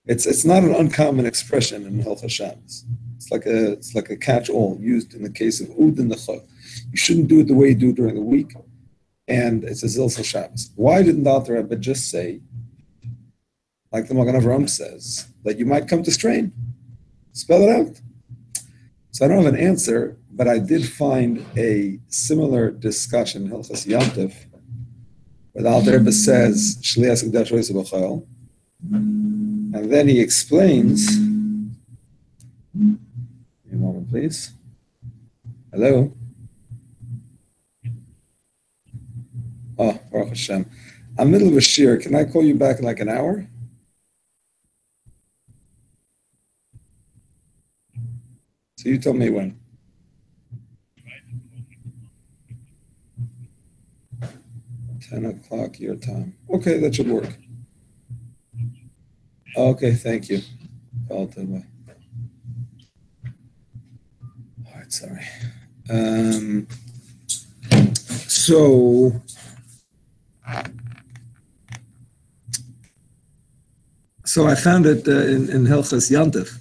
It's not an uncommon expression in Silchos Shabbos. It's like a catch-all used in the case of Ud and Nechol. You shouldn't do it the way you do it during the week, and it's a Silchos Shabbos. Why didn't the Alter Rebbe just say, like the Magen Avraham says, that you might come to strain? Spell it out. So I don't have an answer, but I did find a similar discussion in Hilchos Yontif, where the Alter Rebbe says, Shlias G'dash Oisa B'chol, and then he explains, give me a moment, please. Hello? Oh, Baruch Hashem. I'm middle of a shir. Can I call you back in like an hour? So you tell me when. 10 o'clock your time. Okay, that should work. Okay, thank you. All right, sorry. So I found it in Hilchos Yontif.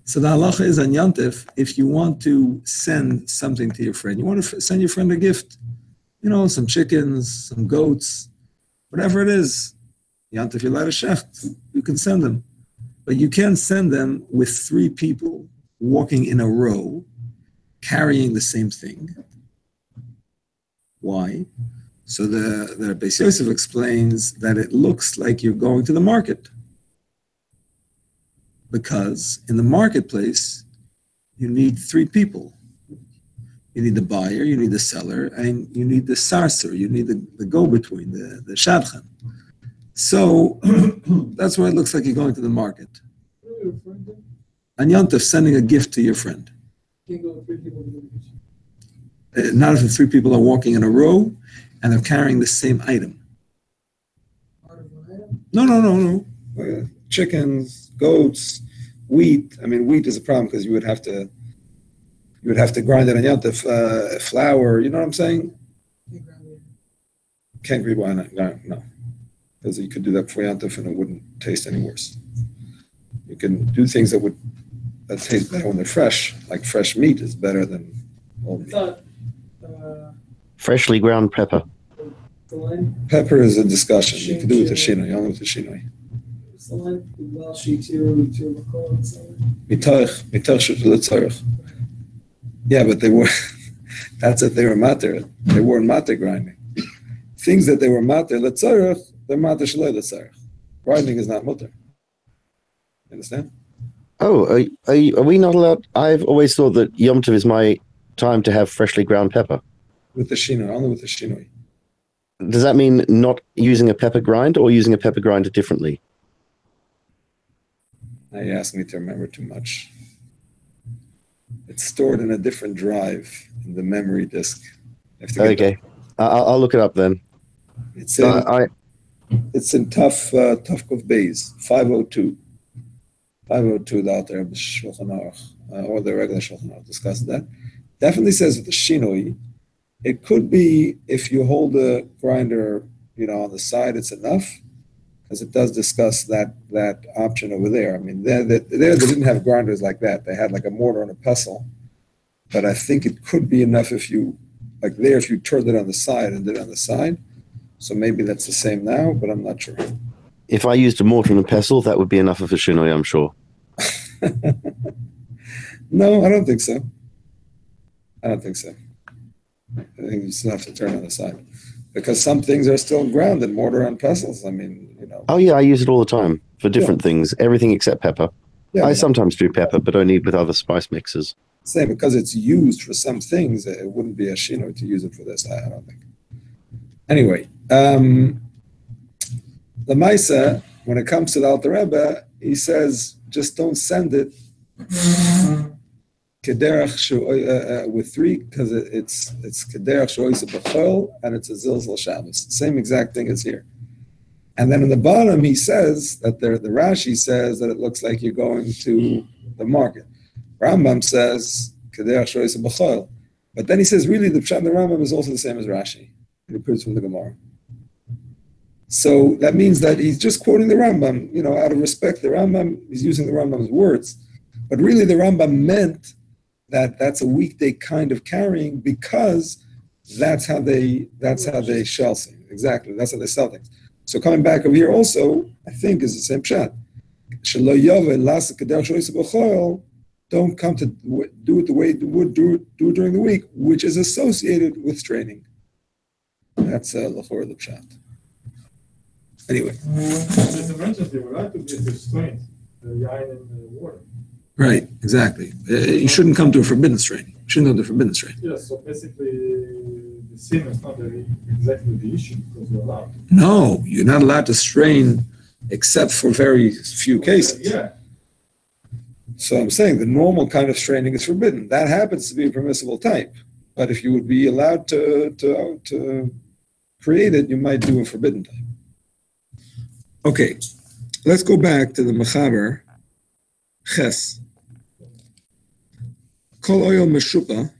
So the halacha is on Yontif, if you want to send something to your friend, you want to send your friend a gift, some chickens, some goats, whatever it is. Yontif, you're allowed a shecht, you can send them. But you can't send them with 3 people walking in a row, carrying the same thing. Why? So the Beis Yosef explains that it looks like you're going to the market. Because in the marketplace, you need 3 people. You need the buyer, you need the seller, and you need the sarser, you need the go-between, the shadchan. So that's why it looks like you're going to the market. And Yontif, sending a gift to your friend. Can't go with 3 people to do it. Not if the 3 people are walking in a row and they're carrying the same item. Part of one item? No. Chickens, goats, wheat. I mean, wheat is a problem because you would have to grind it on Yontif. Flour, you know what I'm saying? Can't grind wine. No. Because you could do that before Yontif and it wouldn't taste any worse. You can do things that taste better when they're fresh. Like fresh meat is better than old meat. I thought, Freshly ground pepper. the line, Pepper is a discussion. You can do it with the shinoi, only with the shinoi. what's the line? Well, she to recall and so on. Mitoch. Yeah, but they were, that's if they were mater. They weren't mater grinding. Things that they were mater letzarech, they're mater shaloi letzarech. Grinding is not mutter. Understand? Oh, are we not allowed? I've always thought that Yom Tov is my time to have freshly ground pepper. With the shinoi, only with the shinoi. Does that mean not using a pepper grind or using a pepper grinder differently? Now you ask me to remember too much. It's stored in a different drive in the memory disk. Okay, I'll look it up then. It's in tough Kuf Bays, 502. 502 out there, the Shulchan Aruch, or the regular Shulchan Aruch discussed that. Definitely says with the shinoi, it could be if you hold the grinder, on the side, it's enough, because it does discuss that option over there. I mean, there they didn't have grinders like that. They had like a mortar and a pestle, but I think it could be enough if you turned it on the side and did it on the side. So maybe that's the same now, but I'm not sure. If I used a mortar and a pestle, that would be enough of a shinoi, I'm sure. No, I don't think so. I think you still have to turn on the side. Because some things are still ground in mortar and pestles. I mean, Oh, yeah, I use it all the time for different things, everything except pepper. Yeah, I sometimes do pepper, but only with other spice mixes. Same, because it's used for some things, it wouldn't be a shino to use it for this, I don't think. Anyway, the Maisa, when it comes to the Alter Rebbe, he says, just don't send it with 3, because it's Kederach Shoisa B'chol, and it's a Silchos Shabbos. Same exact thing as here. And then in the bottom, he says that the Rashi says that it looks like you're going to the market. Rambam says Kederach Shoisa B'chol. But then he says, really, the Pshat in the Rambam is also the same as Rashi. It appears from the Gemara. So that means that he's just quoting the Rambam, out of respect. The Rambam, he's using the Rambam's words. But really, the Rambam meant that that's a weekday kind of carrying because that's how they shell things. Exactly, that's how they sell things. So coming back over here also, I think is the same pshat. Don't come to do it the way you would do it during the week, which is associated with straining. That's l'chor the pshat. Anyway. As I mentioned, they were right to be restrained, the yain and the water. Right, exactly. You shouldn't come to a forbidden strain. You shouldn't come to a forbidden strain. Yes, so basically the sin is not exactly the issue because you're allowed. No, you're not allowed to strain except for very few cases. Yeah. So I'm saying the normal kind of straining is forbidden. That happens to be a permissible type. But if you would be allowed to create it, you might do a forbidden type. Okay, let's go back to the Mechaber Ches. Kol oil meshupa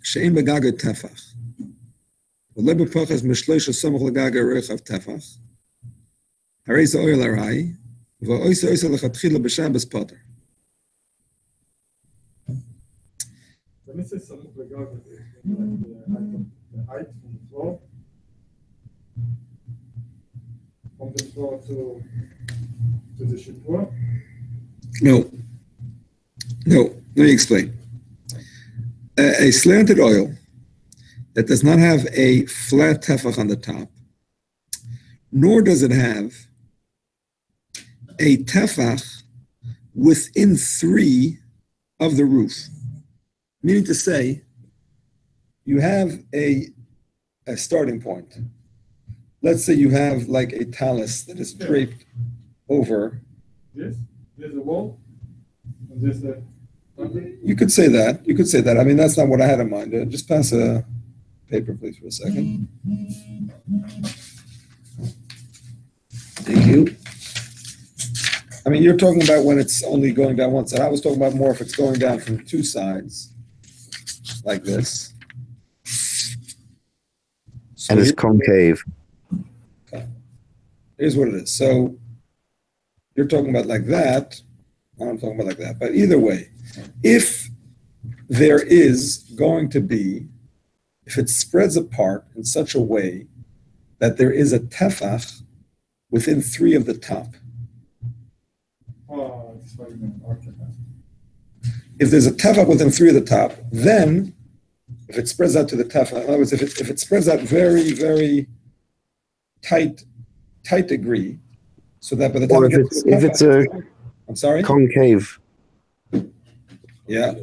she'en begaga tefach. V'lo b'pachas mishloisha somoch legaga reichav tefach. Harei ze oil arai, v'oisa oisa lechatchila b'Shabbos poter. Let me say something regarding the height from the floor. From the floor to the shipur. No. Let me explain. A slanted oil that does not have a flat tefach on the top, nor does it have a tefach within 3 of the roof. Meaning to say, you have a starting point. Let's say you have like a talus that is draped over. This? There's a wall? And there's a... You could say that. You could say that. I mean, that's not what I had in mind. Just pass a paper, please, for a second. Thank you. I mean, you're talking about when it's only going down one side. I was talking about more if it's going down from two sides, like this. So And it's concave. Okay. Here's what it is. So you're talking about like that. I'm talking about like that. But either way, if there is going to be, if it spreads apart in such a way that there is a tefach within 3 of the top. Oh, it's like an architect. If there's a tefach within 3 of the top, then if it spreads out to the tefach, in other words, if it spreads out very, very tight degree, so that by the time Or you get to the if it's a I'm sorry? concave. Yeah.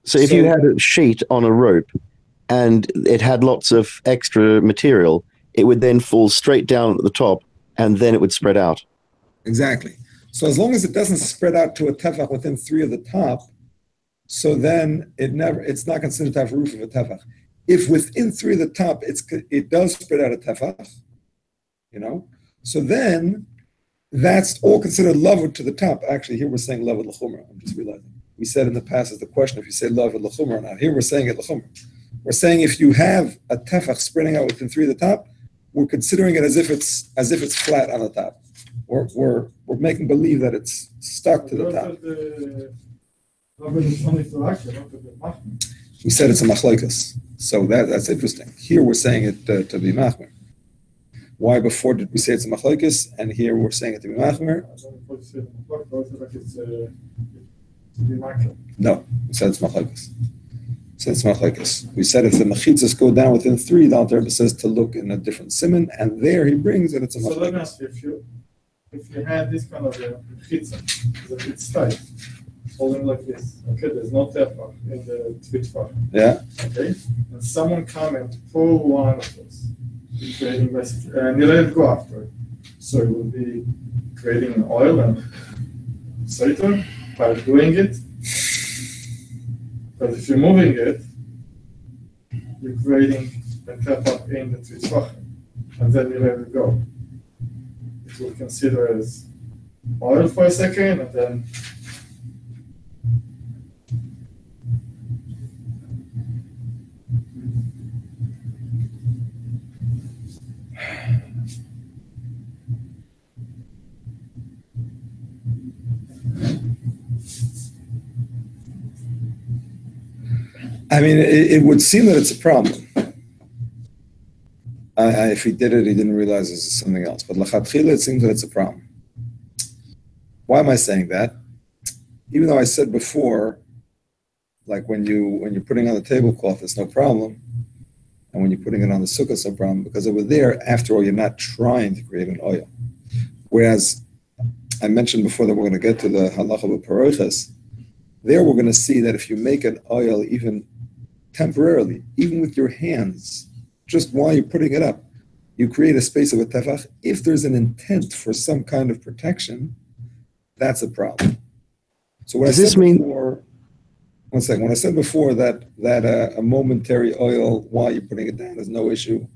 So if you had a sheet on a rope and it had lots of extra material, it would then fall straight down at the top and then it would spread out. Exactly. So as long as it doesn't spread out to a tefach within 3 of the top, so then it's not considered to have roof of a tefach. If within 3 of the top, it does spread out a tefach, so then that's all considered lavud to the top. Actually, here we're saying lavud l'chumra. I'm just realizing. We said in the past is the question if you say lavud l'chumra or not. Here we're saying it l'chumra. We're saying if you have a tefach spreading out within 3 of the top, we're considering it as if it's flat on the top. We're making believe that it's stuck to the top. We said it's a machlokes, so that's interesting. Here we're saying it to be machmer. Why before did we say it's a machlokes, and here we're saying it to be machmer? No, we said it's machlokes. We said if the mechitzas go down within 3, the Alter Rebbe says to look in a different siman, and there he brings that it's a machlokes. So let me ask you, if you had this kind of a mechitza, it's tight, holding like this, okay, there's no tefach in the tzvitfach. Yeah. Okay, and someone come and pull one of those, creating rest, and you let it go after. So it will be creating an oil and Satan by doing it. But if you're moving it, you're creating a tefach in the tzvitfach, and then you let it go. It will consider as oil for a second, and then I mean, it would seem that it's a problem. If he did it, he didn't realize this is something else. But lachatchila, it seems that it's a problem. Why am I saying that? Even though I said before, like when you're putting on the tablecloth, it's no problem, and when you're putting it on the sukkah, it's no problem, because over there, after all, you're not trying to create an oil. Whereas I mentioned before that we're going to get to the halacha b'paroiches. There, we're going to see that if you make an oil even temporarily, even with your hands, just while you're putting it up, you create a space of a tefach. If there's an intent for some kind of protection, that's a problem. So what Does I this said mean? before, one second. When I said before that a momentary oil while you're putting it down is no issue,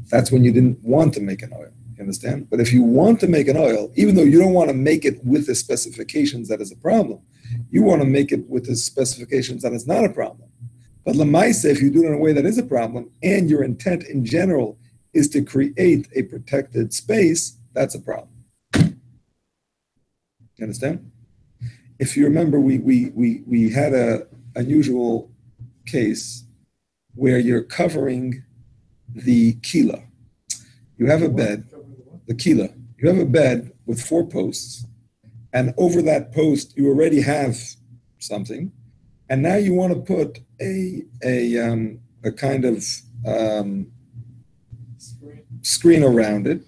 that's when you didn't want to make an oil. You understand? But if you want to make an oil, even though you don't want to make it with the specifications that is a problem, you want to make it with the specifications that is not a problem. But lemaisa, if you do it in a way that is a problem, and your intent in general is to create a protected space, that's a problem. You understand? If you remember, we had a unusual case where you're covering the kila. You have a bed, the kila. You have a bed with 4 posts, and over that post you already have something, and now you want to put a kind of screen around it,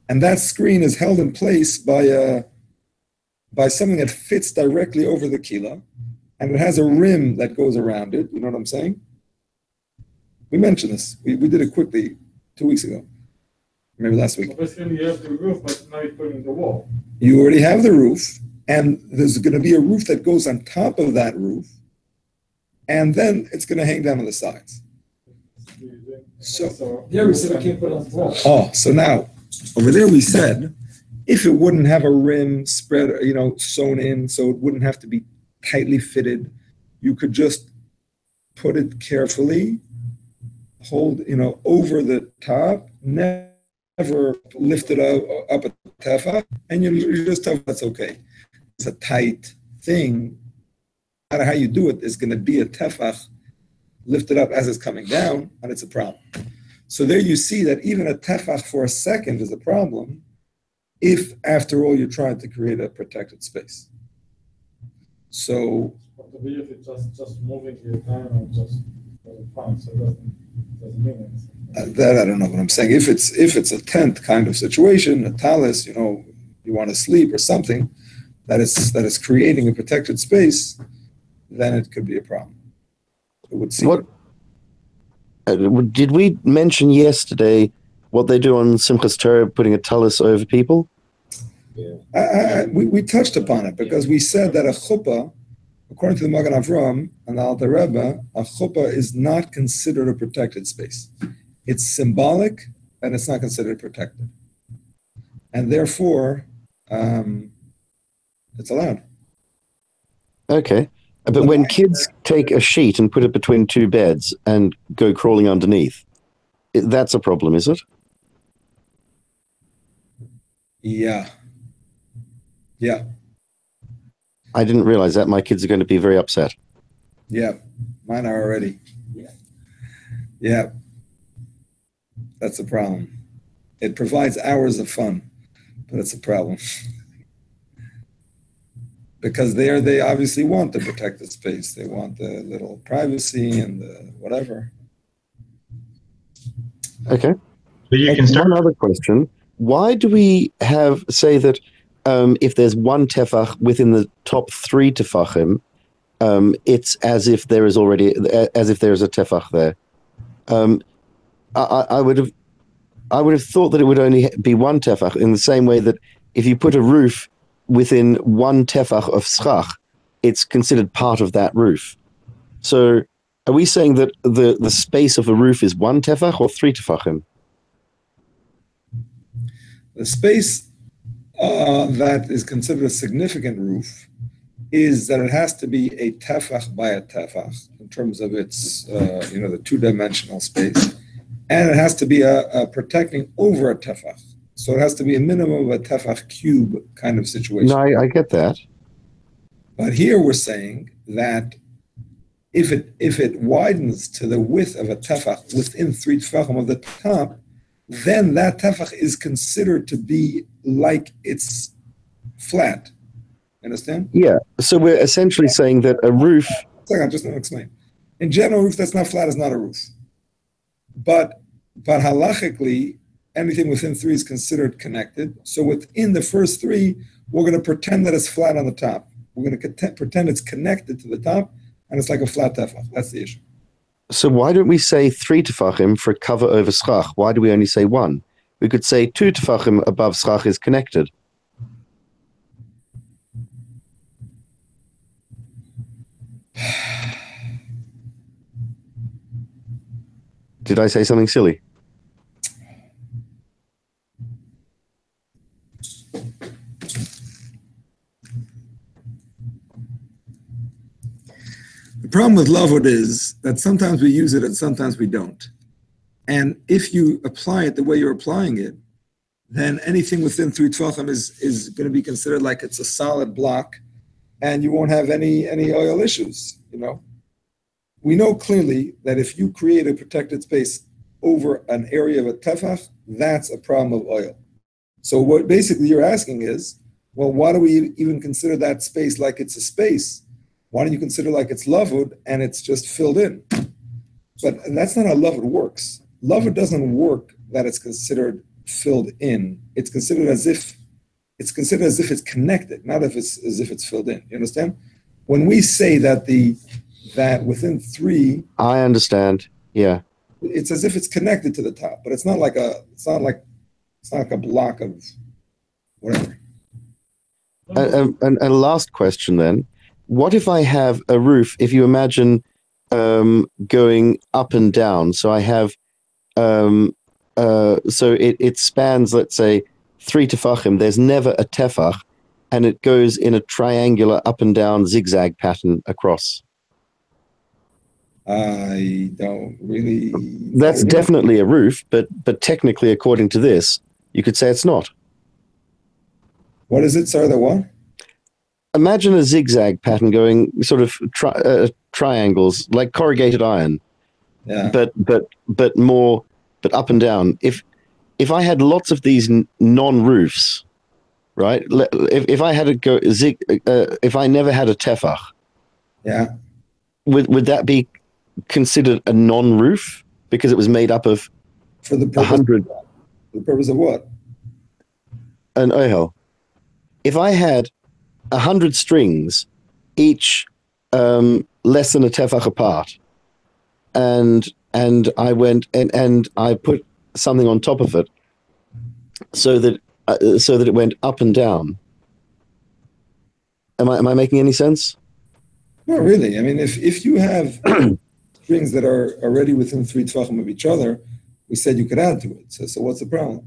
and that screen is held in place by something that fits directly over the kila, and it has a rim that goes around it. You know what I'm saying? We mentioned this. We did it quickly 2 weeks ago. Maybe last week. So basically, you have the roof, but now you're putting the wall. You already have the roof, and there's going to be a roof that goes on top of that roof, and then it's going to hang down on the sides. So There we said we can't put it on the wall. Oh, so now, over there we said, if it wouldn't have a rim spread, sewn in, so it wouldn't have to be tightly fitted, you could just put it carefully, hold, over the top, never lift it up a tefach, and you just tell that's okay. It's a tight thing. No matter how you do it, it's going to be a tefach lifted up as it's coming down, and it's a problem. So there you see that even a tefach for a second is a problem if, after all, you're trying to create a protected space. So, But to be if it's just moving your time and just fine, so it doesn't mean anything. that I don't know what I'm saying. If it's a tent kind of situation, a talis, you want to sleep or something that is creating a protected space, then it could be a problem. It would seem. What did we mention yesterday? What they do on Simchas Torah, putting a talus over people? We touched upon it because we said that a chuppah, according to the Magen Avraham and the Alter Rebbe, a chuppah is not considered a protected space. It's symbolic and it's not considered protected, and therefore it's allowed. Okay. But when kids take a sheet and put it between two beds and go crawling underneath, that's a problem, is it? Yeah. I didn't realize that. My kids are going to be very upset. Yeah. Mine are already. Yeah. That's a problem. It provides hours of fun, but it's a problem. Because they obviously want the protected space. They want the little privacy and the whatever. Okay. But you can start. One other question. Why do we say that if there's one tefach within the top three tefachim, it's as if there is a tefach there? I would have thought that it would only be one tefach, in the same way that if you put a roof within one tefach of schach, it's considered part of that roof. So are we saying that the space of a roof is one tefach or three tefachim? The space that is considered a significant roof is that it has to be a tefach by a tefach in terms of its, the two-dimensional space, and it has to be a protecting over a tefach. So it has to be a minimum of a tefach cube kind of situation. No, I get that. But here we're saying that if it widens to the width of a tefach within 3 tefachim of the top, then that tefach is considered to be like it's flat. Understand? Yeah. So we're essentially saying that a roof. I'm just going to explain. In general, a roof that's not flat is not a roof. But halachically, anything within 3 is considered connected. So within the first 3, we're going to pretend that it's flat on the top. We're going to pretend it's connected to the top, and it's like a flat tefach. That's the issue. So why don't we say 3 tefachim for cover over schach? Why do we only say 1? We could say 2 tefachim above schach is connected. Did I say something silly? The problem with lavud is that sometimes we use it and sometimes we don't. And if you apply it the way you're applying it, then anything within 3 tefachim is going to be considered like it's a solid block, and you won't have any oil issues. We know clearly that if you create a protected space over an area of a tefach, that's a problem of oil. So what basically you're asking is, well, why do we even consider that space like it's a space? Why don't you consider like it's lavud and it's just filled in? But that's not how lavud works. Lavud doesn't work that it's considered filled in. It's considered as if it's connected, not as if it's filled in. You understand? When we say that within 3, I understand. Yeah. it's as if it's connected to the top, but it's not like a block of whatever. And a last question then. What if I have a roof, if you imagine going up and down, so I have, so it spans, let's say, 3 tefachim, there's never a tefach, and it goes in a triangular up and down zigzag pattern across. I don't really. That's definitely a roof, but technically, according to this, you could say it's not. What is it? Sorry, the what? Imagine a zigzag pattern going sort of triangles, like corrugated iron. Yeah. But more, but up and down. If I had lots of these non-roofs, right? If I had to go if I never had a tefach, yeah, would that be considered a non-roof because it was made up of for the purpose 100? For the purpose of what? An ohel. If I had 100 strings, each less than a tefach apart, and I went and I put something on top of it, so that it went up and down. Am I making any sense? Not really. I mean, if you have strings that are already within 3 tefachim of each other, we said you could add to it. So what's the problem?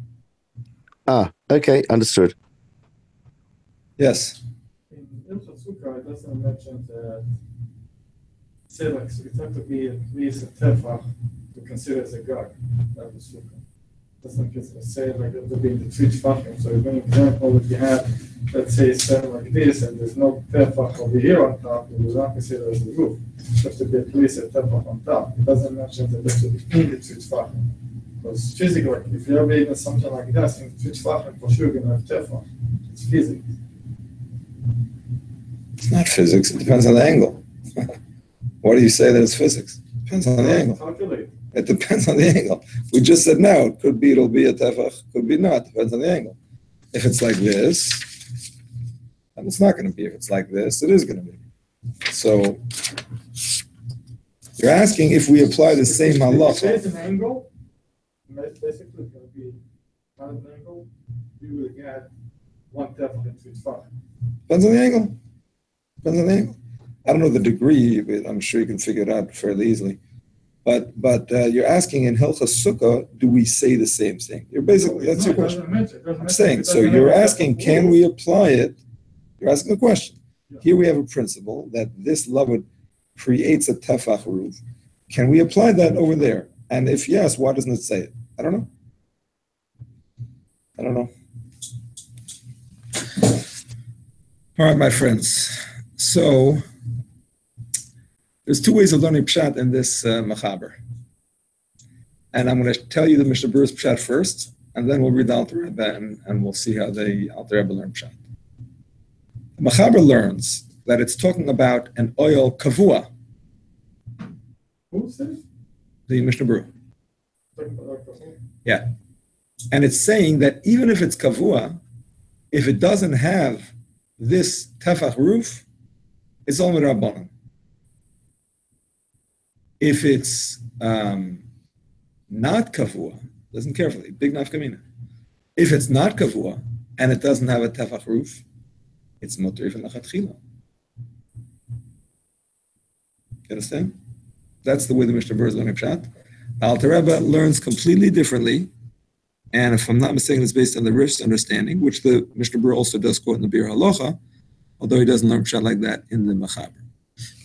Okay, understood. Yes. In Silchos Shabbos, it doesn't mention that, say, like, so it have to be at least a tefach to consider as a gag. That was sukkah. Doesn't say like it would be in the 3 tefachim. So, for example, if you have, let's say, something like this, and there's no tefach over here on top, it will not consider as a roof. It has to be at least a tefach on top. It doesn't mention that it has to be in the 3 tefachim. Because physically, if you're making something like that, in 3 tefachim, for sure you're going to have tefach. It's physics. It's not physics. It depends on the angle. Why do you say that it's physics? It depends on the angle. Calculate. It depends on the angle. We just said no. It could be, it'll be a tefach. Could be not. Depends on the angle. If it's like this, then it's not going to be. If it's like this, it is going to be. So you're asking if we apply the same halacha. If there's an angle, basically it's going to be not an angle. You will get 1 tefach in 3 tefachim. Depends on the angle. Depends on the angle. I don't know the degree, but I'm sure you can figure it out fairly easily. But you're asking in Hilchos Sukkah, do we say the same thing? You're basically, that's your question. I'm saying, so you're asking, can we apply it? You're asking a question. Here we have a principle that this lavud creates a tefach roof. Can we apply that over there? And if yes, why doesn't it say it? I don't know. All right, my friends. So there's 2 ways of learning pshat in this machaber. And I'm going to tell you the Mishnah Berurah's pshat first, and then we'll read the Alter Rebbe, and we'll see how the Alter Rebbe learned pshat. The machaber learns that it's talking about an ohel kavua. Who says? The Mishnah Berurah. Yeah. And it's saying that even if it's kavua, if it doesn't have this tefach roof, it's all midrabanan. If it's not kavua, listen carefully, big nafkamina. If it's not kavua and it doesn't have a tefach roof, it's mutar from lachatchila. You understand? That's the way the Mishnah Berurah is learning pshat. The Alter Rebbe learns completely differently, and if I'm not mistaken, it's based on the Rish's understanding, which the Mishnah Berurah also does quote in the Bir Halacha, although he doesn't learn pshat like that in the Machaber.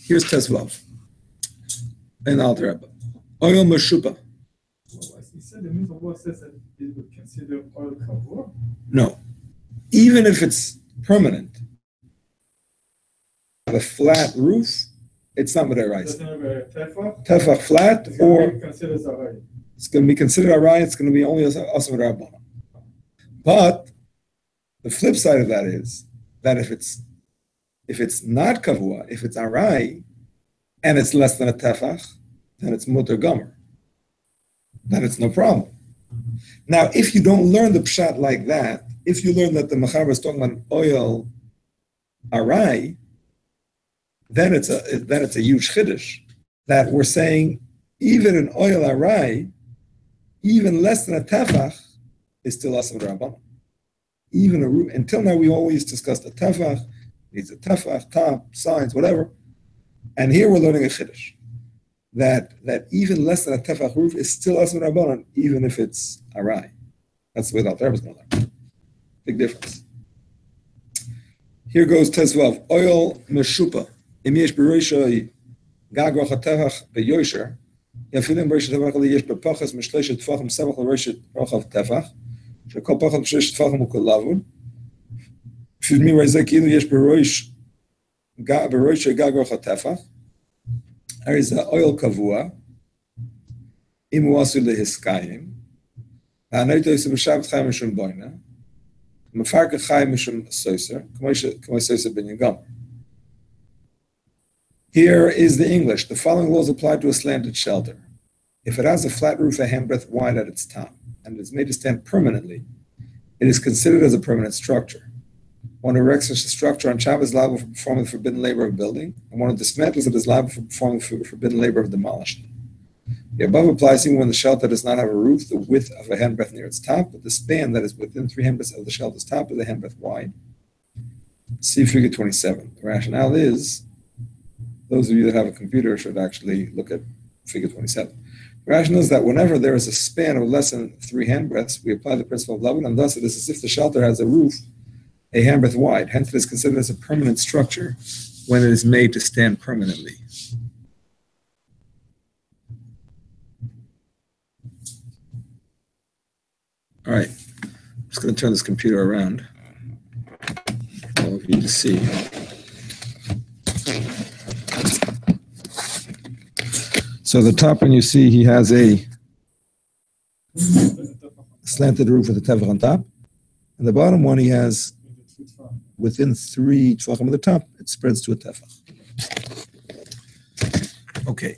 Here's Tesvav in the Alter Rebbe. Ohel Meshupa. He said the Mishnah Berurah says that it would consider ohel kavua. No. Even if it's permanent, have a flat roof, it's not Midaraisa. Doesn't have a tefach. Tefach flat, It's or going to be considered zarai. it's going to be considered arai, it's going to be only also Rabbana. But the flip side of that is that if it's not kavua, if it's arai, and it's less than a tefach, then it's mutar gomer. Then it's no problem. Now, if you don't learn the pshat like that, if you learn that the machaber is talking about ohel arai, then it's a huge chiddush that we're saying even an oil arai, even less than a tefach, is still asam rabbanon. Even a roof. Until now, we always discussed a tefach. Needs a tefach, top, sides, whatever. And here we're learning a chiddush that even less than a tefach roof is still asam rabbanon, even if it's arai. That's the way the Alter Rebbe is going to learn. Big difference. Here goes Tezvav. Oil meshupa. Im yesh beroisha gag rocha tefach beyosher. Yafilim beroisha tefach li yesh bepachas mishleshet tefachim samach l'roisha rocha tefach. Shekol pachas mishleshet tefachim ukol lavud. Excuse me, Razek Ilu yesh beroisha gag rocha tefach. There is oil kavua. Im uasu lehiskayim. Anoito is b'shav chayim mishum boina. Mefarka chayim mishum soiser. K'may soiser ben yagam. Here is the English. The following laws apply to a slanted shelter. If it has a flat roof a handbreadth wide at its top, and it is made to stand permanently, it is considered as a permanent structure. One who erects such a structure on Shabbos is liable for performing the forbidden labor of building, and one who dismantles it is liable for performing the forbidden labor of demolishing. The above applies even when the shelter does not have a roof, the width of a handbreadth near its top, but the span that is within 3 handbreadths of the shelter's top is a handbreadth wide. See figure 27. The rationale is, those of you that have a computer should actually look at figure 27. The rationale is that whenever there is a span of less than 3 handbreadths, we apply the principle of Lebanon, and thus it is as if the shelter has a roof a handbreadth wide. Hence it is considered as a permanent structure when it is made to stand permanently. All right, I'm just going to turn this computer around for all of you to see. So the top one you see, he has a slanted roof with a tefach on top. And the bottom one he has within 3 tefachim of the top, it spreads to a tefach. Okay.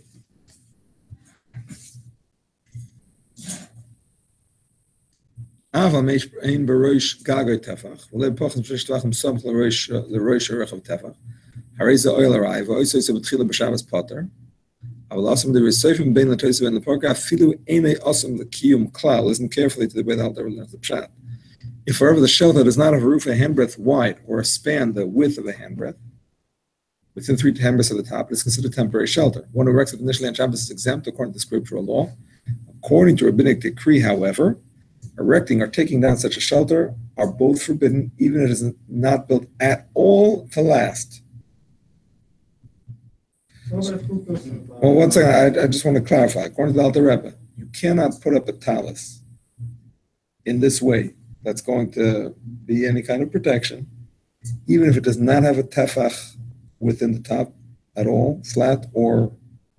Ava meish ein beroish gagoy tefach. V'le pochim shlish tefachim samch l'roish rechav tefach. Harei ze oil arai. V'oisoi se b'tchila b'shavas potter. Aval asam de reseifim bein l'toyse bein l'porka. Afilu einei asam l'kiyum klal. Listen carefully to the way the Alter Rebbe learns the pshat. If however the shelter does not have a roof a handbreadth wide or a span the width of a handbreadth, within 3 handbreadths of the top, it is considered temporary shelter. One who erects it initially on Shabbos is exempt according to the scriptural law. According to rabbinic decree, however, erecting or taking down such a shelter are both forbidden, even if it is not built at all to last. Well, one second, I just want to clarify. According to the Alter Rebbe, you cannot put up a talus in this way that's going to be any kind of protection, even if it does not have a tefach within the top at all, flat or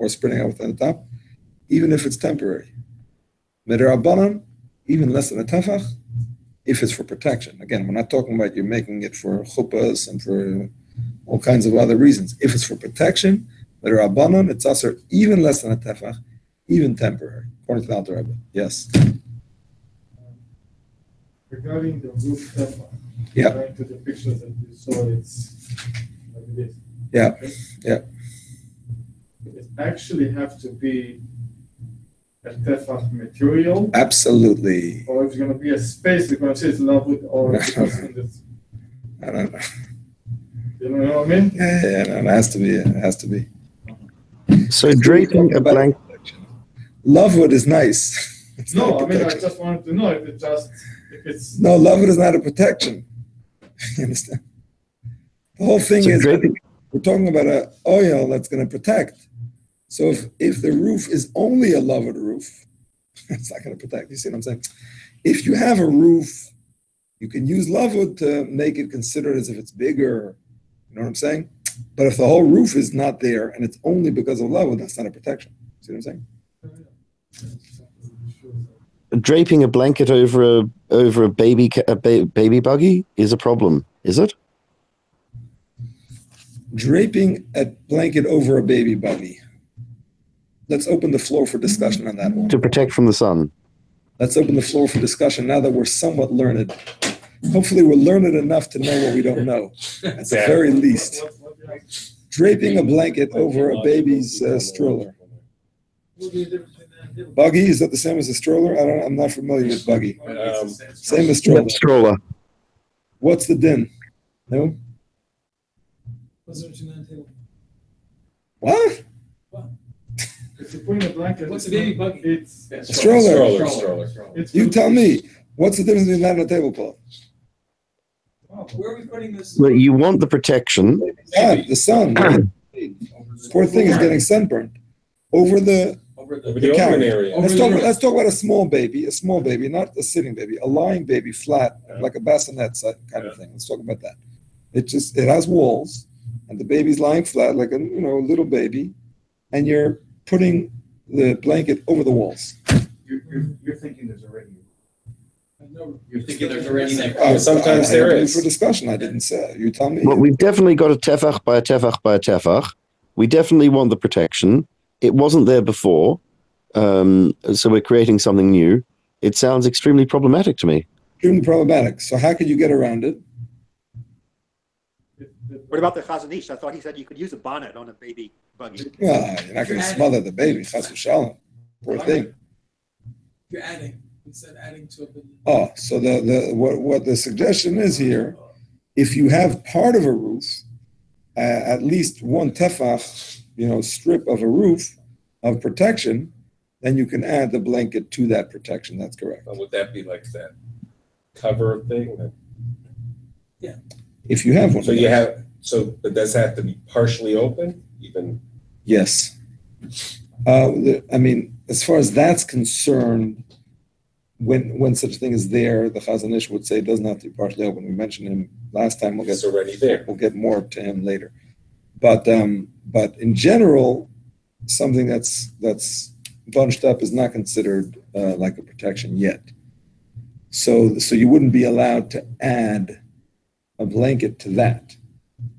spreading out within the top, even if it's temporary. Midirabanan, even less than a tefach, if it's for protection. Again, we're not talking about you making it for chuppahs and for all kinds of other reasons. If it's for protection, midirabanan, it's also even less than a tefach, even temporary, according to the Alter Rebbe. Yes. Regarding the roof tefach, yeah. Going to the pictures that you saw, it's like this. Yeah, okay? yeah. It actually have to be a tefach material. Absolutely. Or it's going to be a space, you're going to say it's lavud or because in this. I don't know. You know what I mean? Yeah, no, it has to be. It has to be. So draping a blanket. Lovewood is nice. No, I mean, I just wanted to know if it's. No, lovewood is not a protection. You understand? The whole thing is we're talking about an oil that's going to protect. So if the roof is only a lovewood roof, it's not going to protect. You see what I'm saying? If you have a roof, you can use lovewood to make it considered as if it's bigger. You know what I'm saying? But if the whole roof is not there and it's only because of lovewood, that's not a protection. See what I'm saying? Draping a blanket over a baby buggy is a problem, is it? Draping a blanket over a baby buggy. Let's open the floor for discussion on that one. To protect from the sun. Let's open the floor for discussion now that we're somewhat learned. Hopefully we're learned enough to know what we don't know, at the very least. Draping a blanket over a baby's stroller. What would be the difference between that and tablecloth? Buggy, is that the same as a stroller? I'm not familiar with buggy. Same as Yep, stroller. stroller. What's the din? No? What's the difference between that and tablecloth? What? If you put in a blanket. What's a baby buggy? It's. A stroller. Stroller. It's You tell me, what's the difference between that and a tablecloth? Where are we putting this? Well, you want the protection. Yeah, the sun. Poor thing is getting sunburned. Over the Over The the couch. open area. let's talk about a small baby, not a sitting baby, a lying baby, flat, like a bassinet kind of thing. Let's talk about that. It has walls, and the baby's lying flat like a little baby, and you're putting the blanket over the walls. You're thinking there's already. You're thinking there's already that. Sometimes there is. For discussion, I didn't say. You tell me. Well, we've definitely got a tefach by a tefach by a tefach. We definitely want the protection. It wasn't there before, so we're creating something new. It sounds extremely problematic to me. Extremely problematic. So how could you get around it? What about the Chazon Ish? I thought he said you could use a bonnet on a baby buggy. Well, you're not going to smother the baby. Chas v'shalom. Poor thing. You're adding instead of adding to a bit. Oh, so what the suggestion is here, if you have part of a roof, at least one tefach, strip of a roof of protection, then you can add the blanket to that protection. That's correct. Would that be like that cover thing? If you have one. So but does it have to be partially open? Even. Yes. As far as that's concerned, when such a thing is there, the Chazon Ish would say it doesn't have to be partially open. We mentioned him last time. It's already there. We'll get more to him later. But in general, something that's bunched up is not considered like a protection yet. So you wouldn't be allowed to add a blanket to that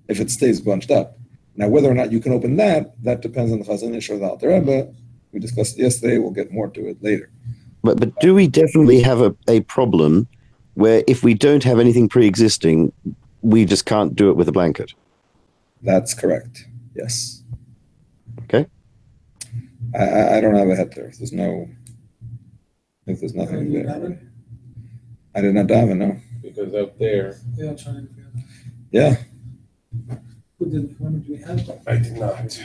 if it stays bunched up. Now, whether or not you can open that depends on the Chazon Ish or the Alter Rebbe. We discussed it yesterday. We'll get more to it later. But do we definitely have a problem where if we don't have anything pre-existing, we just can't do it with a blanket? That's correct. Yes. Okay. I don't have a head there. If there's nothing there. I did not daven, no. Because up there. Yeah, I'm trying to figure out. Yeah. How many do we have? I did not.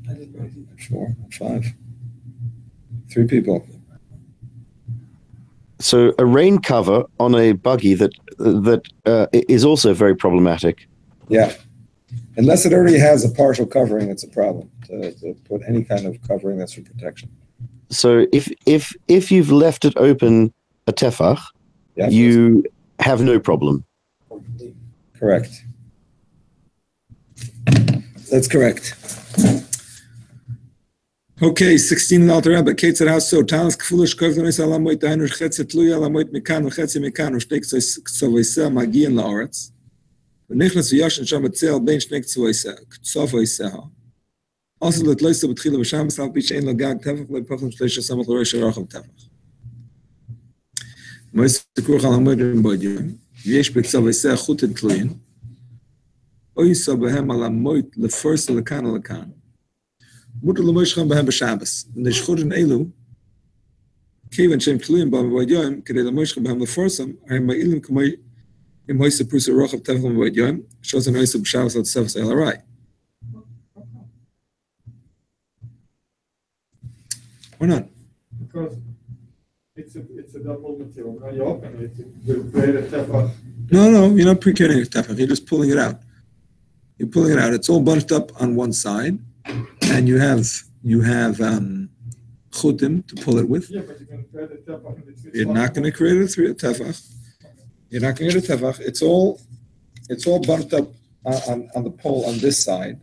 I didn't know either. 4, 5. 3 people. So a rain cover on a buggy that is also very problematic. Yeah. Unless it already has a partial covering, it's a problem to put any kind of covering that's for protection. So if you've left it open a tefach, Yeah, you have no problem. correct. That's correct. Okay, 16 in Alter Rebbe. Kate said, how so? Tanas kfulish kovdonis alamoit dainu chetze tluya alamoit mekan v'chetze mekan v'shnei ktsovaiseh magian la'aretz. V'nichnas v'yashin sham etzel ben shnei ktsovaiseh. Also letloisa b'tchila v'sham al pi she'en l'gag tefach le'pachim shleisha samach l'rosh ha'racham tefach. Mois t'kuch alamoit b'bodyim. V'yesh b'ktsovaiseh chutin tluyin. Oisa b'hem alamoit le'forsa l'kan l'kan. Mutter lemoishchem behem b'Shabbos. Neshchurin elu, kevan shem tluim b'am b'vaydoyim, kedei lemoishchem behem leforsam, harim ma'ilim k'moi im hoyse prusa rochav tefchem b'vaydoyim, shozan hoyse b'Shabbos at sefas el harai. Why not? Because it's a double material. When you open it, you create a tefach. No, you're not pre-creating a tefach. You're just pulling it out. You're pulling it out. It's all bunched up on one side, and you have chutim to pull it with. Yeah, but you can create a tefach in between. You're not going to create a tefach. You're not going to get a tefach. It's all bunched up on the pole on this side.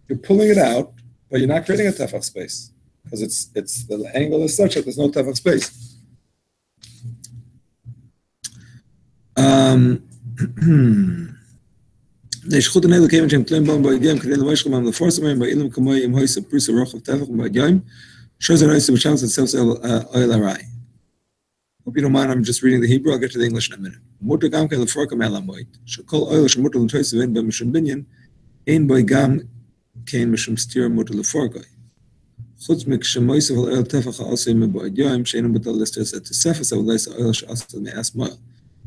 You're pulling it out, but you're not creating a tefach space because it's the angle is such that there's no tefach space. Neshchutin elu kevan shem tluim b'am b'vaydoyim, kedei lemoishchem behem leforsam, harim ma'ilim k'moi im hoyse prusa rochav tefach b'vaydoyim, shozan hoyse b'Shabbos at sefas el harai. Hope you don't mind, I'm just reading the Hebrew. I'll get to the English in a minute. Mutter gam ken leforkam elamoit. Shekol oil shemutter l'toyse v'en b'mishum binyan, ein boi gam ken mishum stira mutter leforkoi. חוץ מכשמויסף על אוהל טפח העושה מבעוד יום, שאינו בטל לסטרס את הספס, אבל לא אוהל שעושה מאס מויל.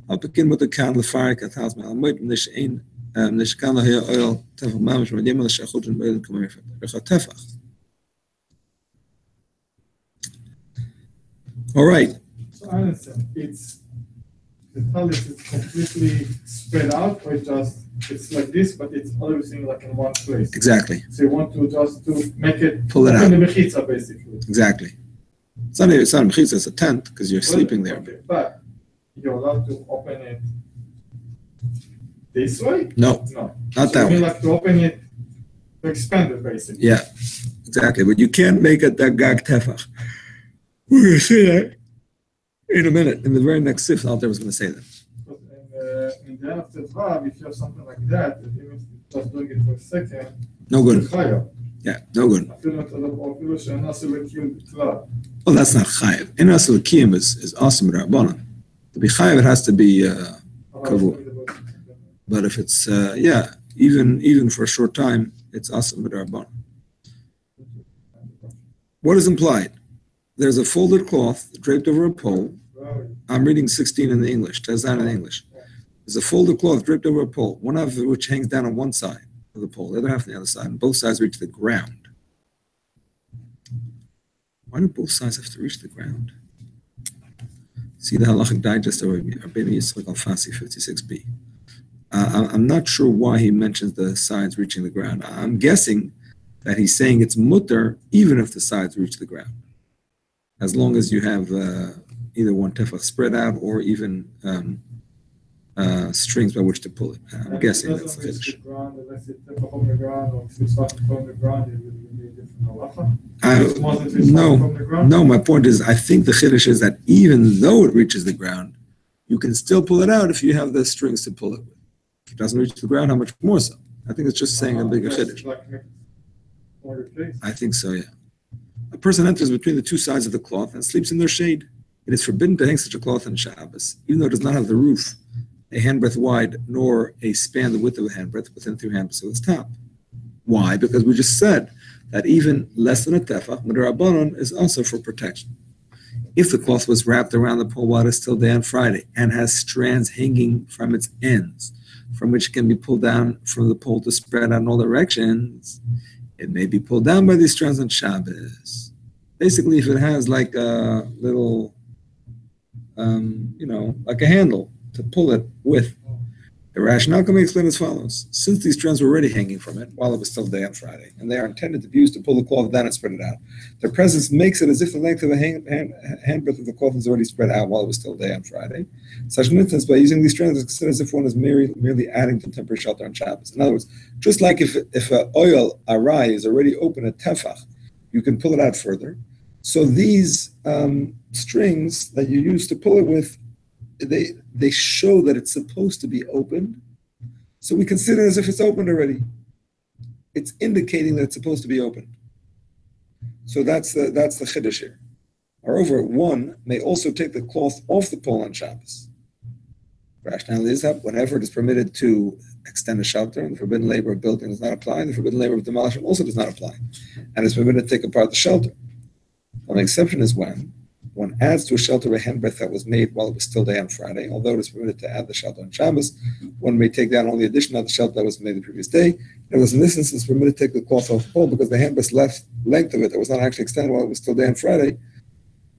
על פקין מותר כאן לפרק את העז מעל מויל, מפני שכאן לא היה אוהל טפח ממש, מדהים על השייכות של מויל כמו מפתח הטפח. All right. So I understand. The talis is completely spread out, or it's like this, but it's everything like in one place. Exactly. So you want to make it Pull it out. The mechitza, basically. Exactly. It's not a mechitza, it's a tent because you're sleeping there. Okay, but you're allowed to open it this way? No, not that You mean way. like to open it, to expand it, basically? Yeah, exactly. But you can't make it that gag tefach. We're going to say that in a minute. In the very next sif, Alter was going to say that. In the end of the Vav, if you have something like that, even if you're just doing it for a second, No good. it's higher. Yeah, no good. Well, that's not chayiv. In asal kiyum is awesome with Rabbanan. To be chayiv, it has to be kavua. But if it's even for a short time, it's awesome with Rabbanan. What is implied? There's a folded cloth draped over a pole. I'm reading 16 in the English, Tazan in English. There's a folded cloth draped over a pole, one half of which hangs down on one side of the pole, the other half on the other side, and both sides reach the ground. Why do both sides have to reach the ground? See the Halachic Digest of Rabbeinu Yitzchak Al-Fasi 56b. I'm not sure why he mentions the sides reaching the ground. I'm guessing that he's saying it's mutter even if the sides reach the ground, as long as you have either one tefach spread out or even strings by which to pull it. I'm guessing that's the Kiddush. No, my point is, I think the Kiddush is that even though it reaches the ground, you can still pull it out if you have the strings to pull it with. If it doesn't reach the ground, how much more so? I think it's just saying a bigger Kiddush. I think so, yeah. A person enters between the two sides of the cloth and sleeps in their shade. It is forbidden to hang such a cloth on Shabbos, even though it does not have the roof a handbreadth wide, nor a span the width of a handbreadth within 3 handbreadths of its top. Why? Because we just said that even less than a tefach, Midrabanon, is also for protection. If the cloth was wrapped around the pole while it is still day on Friday and has strands hanging from its ends, from which it can be pulled down from the pole to spread out in all directions, it may be pulled down by these strands on Shabbos. Basically, if it has like a little, like a handle to pull it with, the rationale can be explained as follows. Since these strands were already hanging from it while it was still day on Friday, and they are intended to be used to pull the cloth down and spread it out, their presence makes it as if the length of the handbreadth of the cloth is already spread out while it was still day on Friday. Such an instance, by using these strands, is considered as if one is merely adding to temporary shelter on Shabbos. In other words, just like if an ohel arai is already open at tefach, you can pull it out further. So these strings that you use to pull it with, they show that it's supposed to be opened. So we consider it as if it's opened already. It's indicating that it's supposed to be opened. So that's the chiddush here. Moreover, one may also take the cloth off the pole on Shabbos. Rationality is that whenever it is permitted to extend a shelter and the forbidden labor of building does not apply, the forbidden labor of demolition also does not apply. And it's permitted to take apart the shelter. One exception is when one adds to a shelter a handbreadth that was made while it was still day on Friday. Although it is permitted to add the shelter on Shabbos, one may take down only addition of the shelter that was made the previous day. In this instance, it's permitted to take the cloth off the pole because the handbreadth length of it that was not actually extended while it was still day on Friday.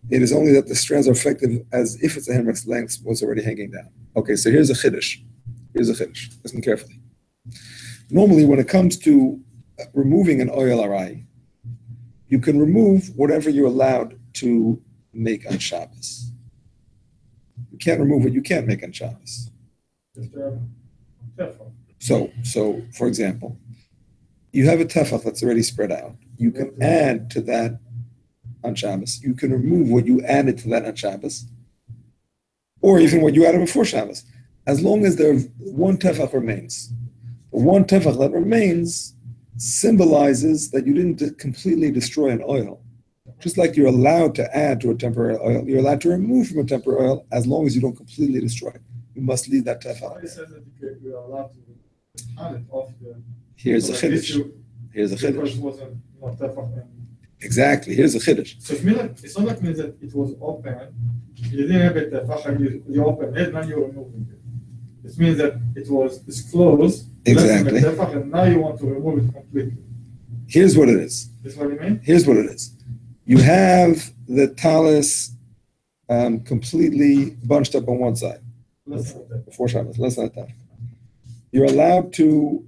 It is only that the strands are effective as if its handbreadth length was already hanging down. Okay, so here's a chiddush. Listen carefully. Normally, when it comes to removing an ohel arai, you can remove whatever you're allowed to make on Shabbos. You can't remove what you can't make on Shabbos. So for example, you have a tefach that's already spread out. You can add to that on Shabbos. You can remove what you added to that on Shabbos, or even what you added before Shabbos, as long as there one tefach remains. The one tefach that remains symbolizes that you didn't completely destroy an ohel. Just like you're allowed to add to a temporary ohel, you're allowed to remove from a temporary ohel as long as you don't completely destroy it. You must leave that tefach. You're allowed to add it off the. Here's a chiddush. Exactly. Here's the chiddush. So it's not like means that it was open. You didn't have it tefach, you open it, now you're removing it. It means that it was closed. Exactly. Tefach, and now you want to remove it completely. Here's what it is. That's what you mean? Here's what it is. You have the talis completely bunched up on one side. Before Shabbos, less than that. You're allowed to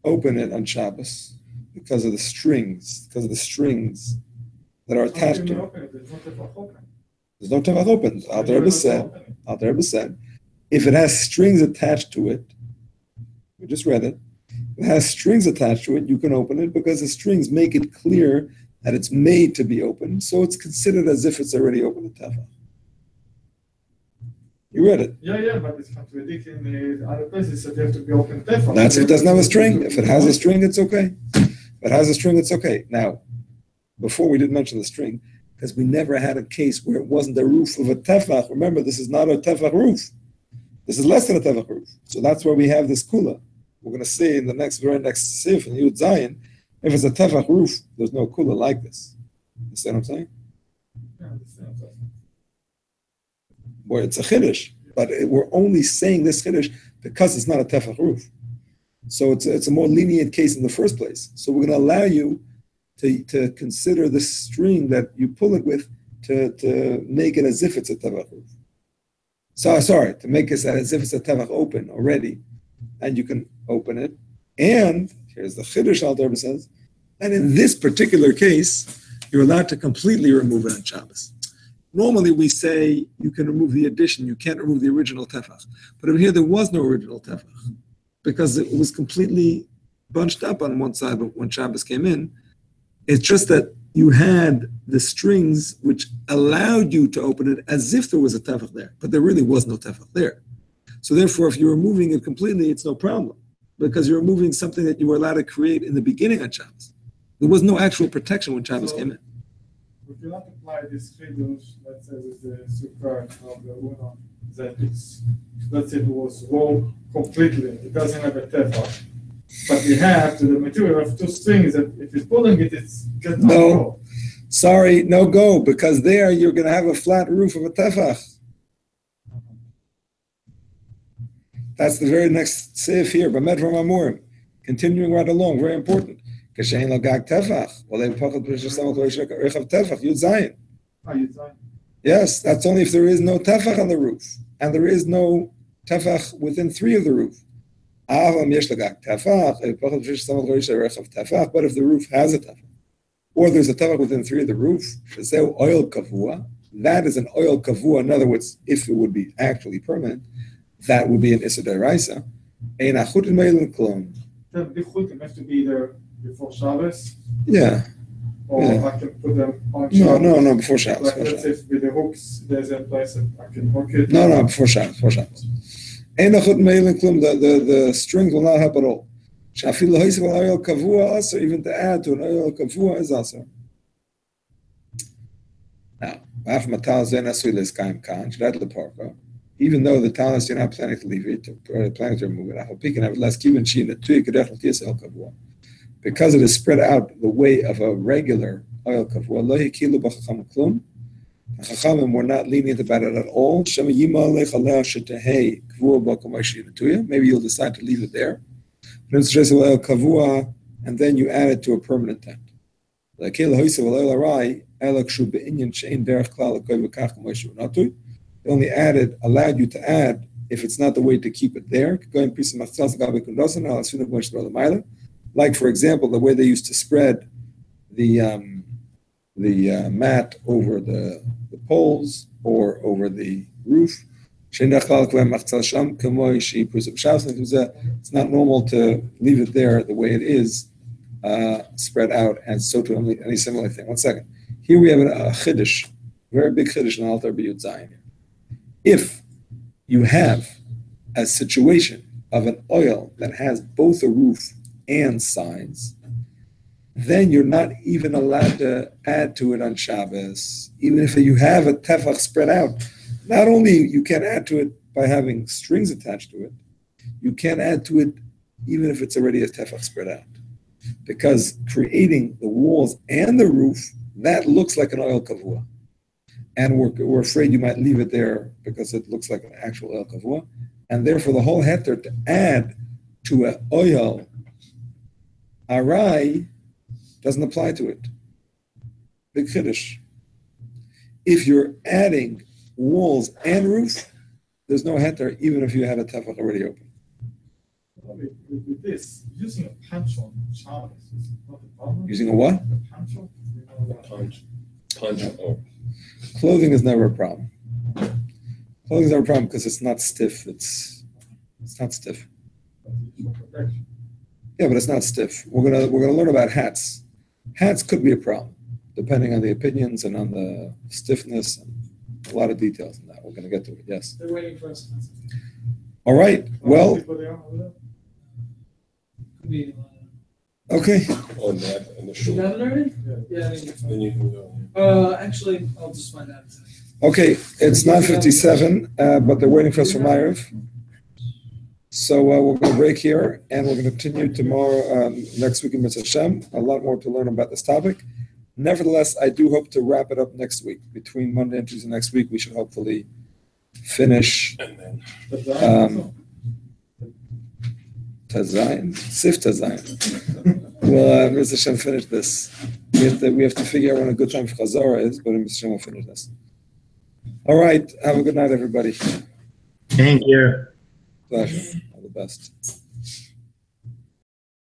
open it on Shabbos because of the strings that are attached to it. There's no tefach open. Al Rebbe said, if it has strings attached to it, we just read it, if it has strings attached to it, you can open it because the strings make it clear that it's made to be open, so it's considered as if it's already open to tefach. You read it. Yeah, but it's contradicting the other places that you have to be open tefach. That's if it doesn't have a string. If it has a string, it's okay. If it has a string, it's okay. Now, before we didn't mention the string, because we never had a case where it wasn't the roof of a tefach. Remember, this is not a tefach roof. This is less than a tefach roof. So that's where we have this kula. We're going to see in the very next sif in Yud Zayin, if it's a tefach roof, there's no kula like this. You see what I'm saying? Yeah, I understand. Well, it's a chiddush, but we're only saying this chiddush because it's not a tefach roof. So it's a more lenient case in the first place. So we're going to allow you to consider the string that you pull it with to make it as if it's a tefach roof. So sorry, to make it as if it's a tefach open already, and you can open it. And here's the chiddush Al Rebbe says, and in this particular case, you're allowed to completely remove it on Shabbos. Normally we say you can remove the addition, you can't remove the original tefach. But over here there was no original tefach because it was completely bunched up on one side when Shabbos came in. It's just that you had the strings which allowed you to open it as if there was a tefach there, but there really was no tefach there. So therefore, if you're removing it completely, it's no problem because you're removing something that you were allowed to create in the beginning of Shabbos. There was no actual protection when Shabbos came in. We cannot apply this chiddush, let's say, with the sukkah of the Uno, that it's, let's say it was rolled completely, it doesn't have a tefach. But we have to the material of two strings that if you're pulling it, it's just not go. Sorry, no go, because there you're going to have a flat roof of a tefach. That's the very next sif here, B'medram Amurim. Continuing right along, very important. Kashein lagag tefach. Well, they pachad b'shesam rechav tefach. Yud Zayin. Yud Zayin. Yes, that's only if there is no tefach on the roof, and there is no tefach within 3 of the roof. But if the roof has a tefach, or there's a tefach within 3 of the roof, ohel kavua, that is an ohel kavua. In other words, if it would be actually permanent, that would be an issa d'oraisa. Ein achut meilin klum. The chutim have to be there before Shabbos. Yeah. Or Yeah. I can put them on Shabbos. No, before Shabbos. Like let's say with the hooks, there's a place that I can hook it. No, before Shabbos. Ein achut meilin klum. The strings will not help at all. Shafil ha'isiv al ohel kavua also, even to add to an ohel kavua is also. Now, af matal zen asui l'skaim kan shdat leparka. Even though the talis you're not planning to leave it, planning to remove it, because it is spread out the way of a regular ohel kavua, the Chachamim were not lenient about it at all. Maybe you'll decide to leave it there. And then you add it to a permanent tent. They only allowed you to add if it's not the way to keep it there. Like, for example, the way they used to spread the mat over the poles or over the roof. It's not normal to leave it there the way it is, spread out, and so to any similar thing. 1 second. Here we have a chiddush, very big chiddush in Alter B'Yud Zayin. If you have a situation of an ohel that has both a roof and sides, then you're not even allowed to add to it on Shabbos. Even if you have a tefach spread out, not only you can't add to it by having strings attached to it, you can't add to it even if it's already a tefach spread out. because creating the walls and the roof, that looks like an oil kavua. And we're afraid you might leave it there because it looks like an actual oil kavua. And therefore the whole heter to add to an ohel arai doesn't apply to it. Big chiddush. If you're adding walls and roof, there's no heter even if you had a tefach already open. With this, using a punch on Shabbos is not a problem. Using a what? A punch on? Punch. Oh. Clothing is never a problem. Clothing is never a problem because it's not stiff. It's not stiff. Yeah, but it's not stiff. We're gonna learn about hats. Hats could be a problem, depending on the opinions and on the stiffness and a lot of details in that. We're gonna get to it. Yes. They're waiting for us. All right. Well. We, Okay. On that you initial. got it already? Yeah. I think Then you can go. actually, I'll just find out. Okay. It's 9:57, but they're waiting for us for Ma'ariv. So we're going to break here, and we're going to continue tomorrow, next week in Mitzvah Hashem. A lot more to learn about this topic. Nevertheless, I do hope to wrap it up next week. Between Monday and Tuesday next week, we should hopefully finish Tazayin, Sif Tazayin. Well, Mitzvah Hashem finish this. We have to figure out when a good time for Chazorah is, but Mitzvah Hashem will finish this. All right. Have a good night, everybody. Thank you. Pleasure. All the best.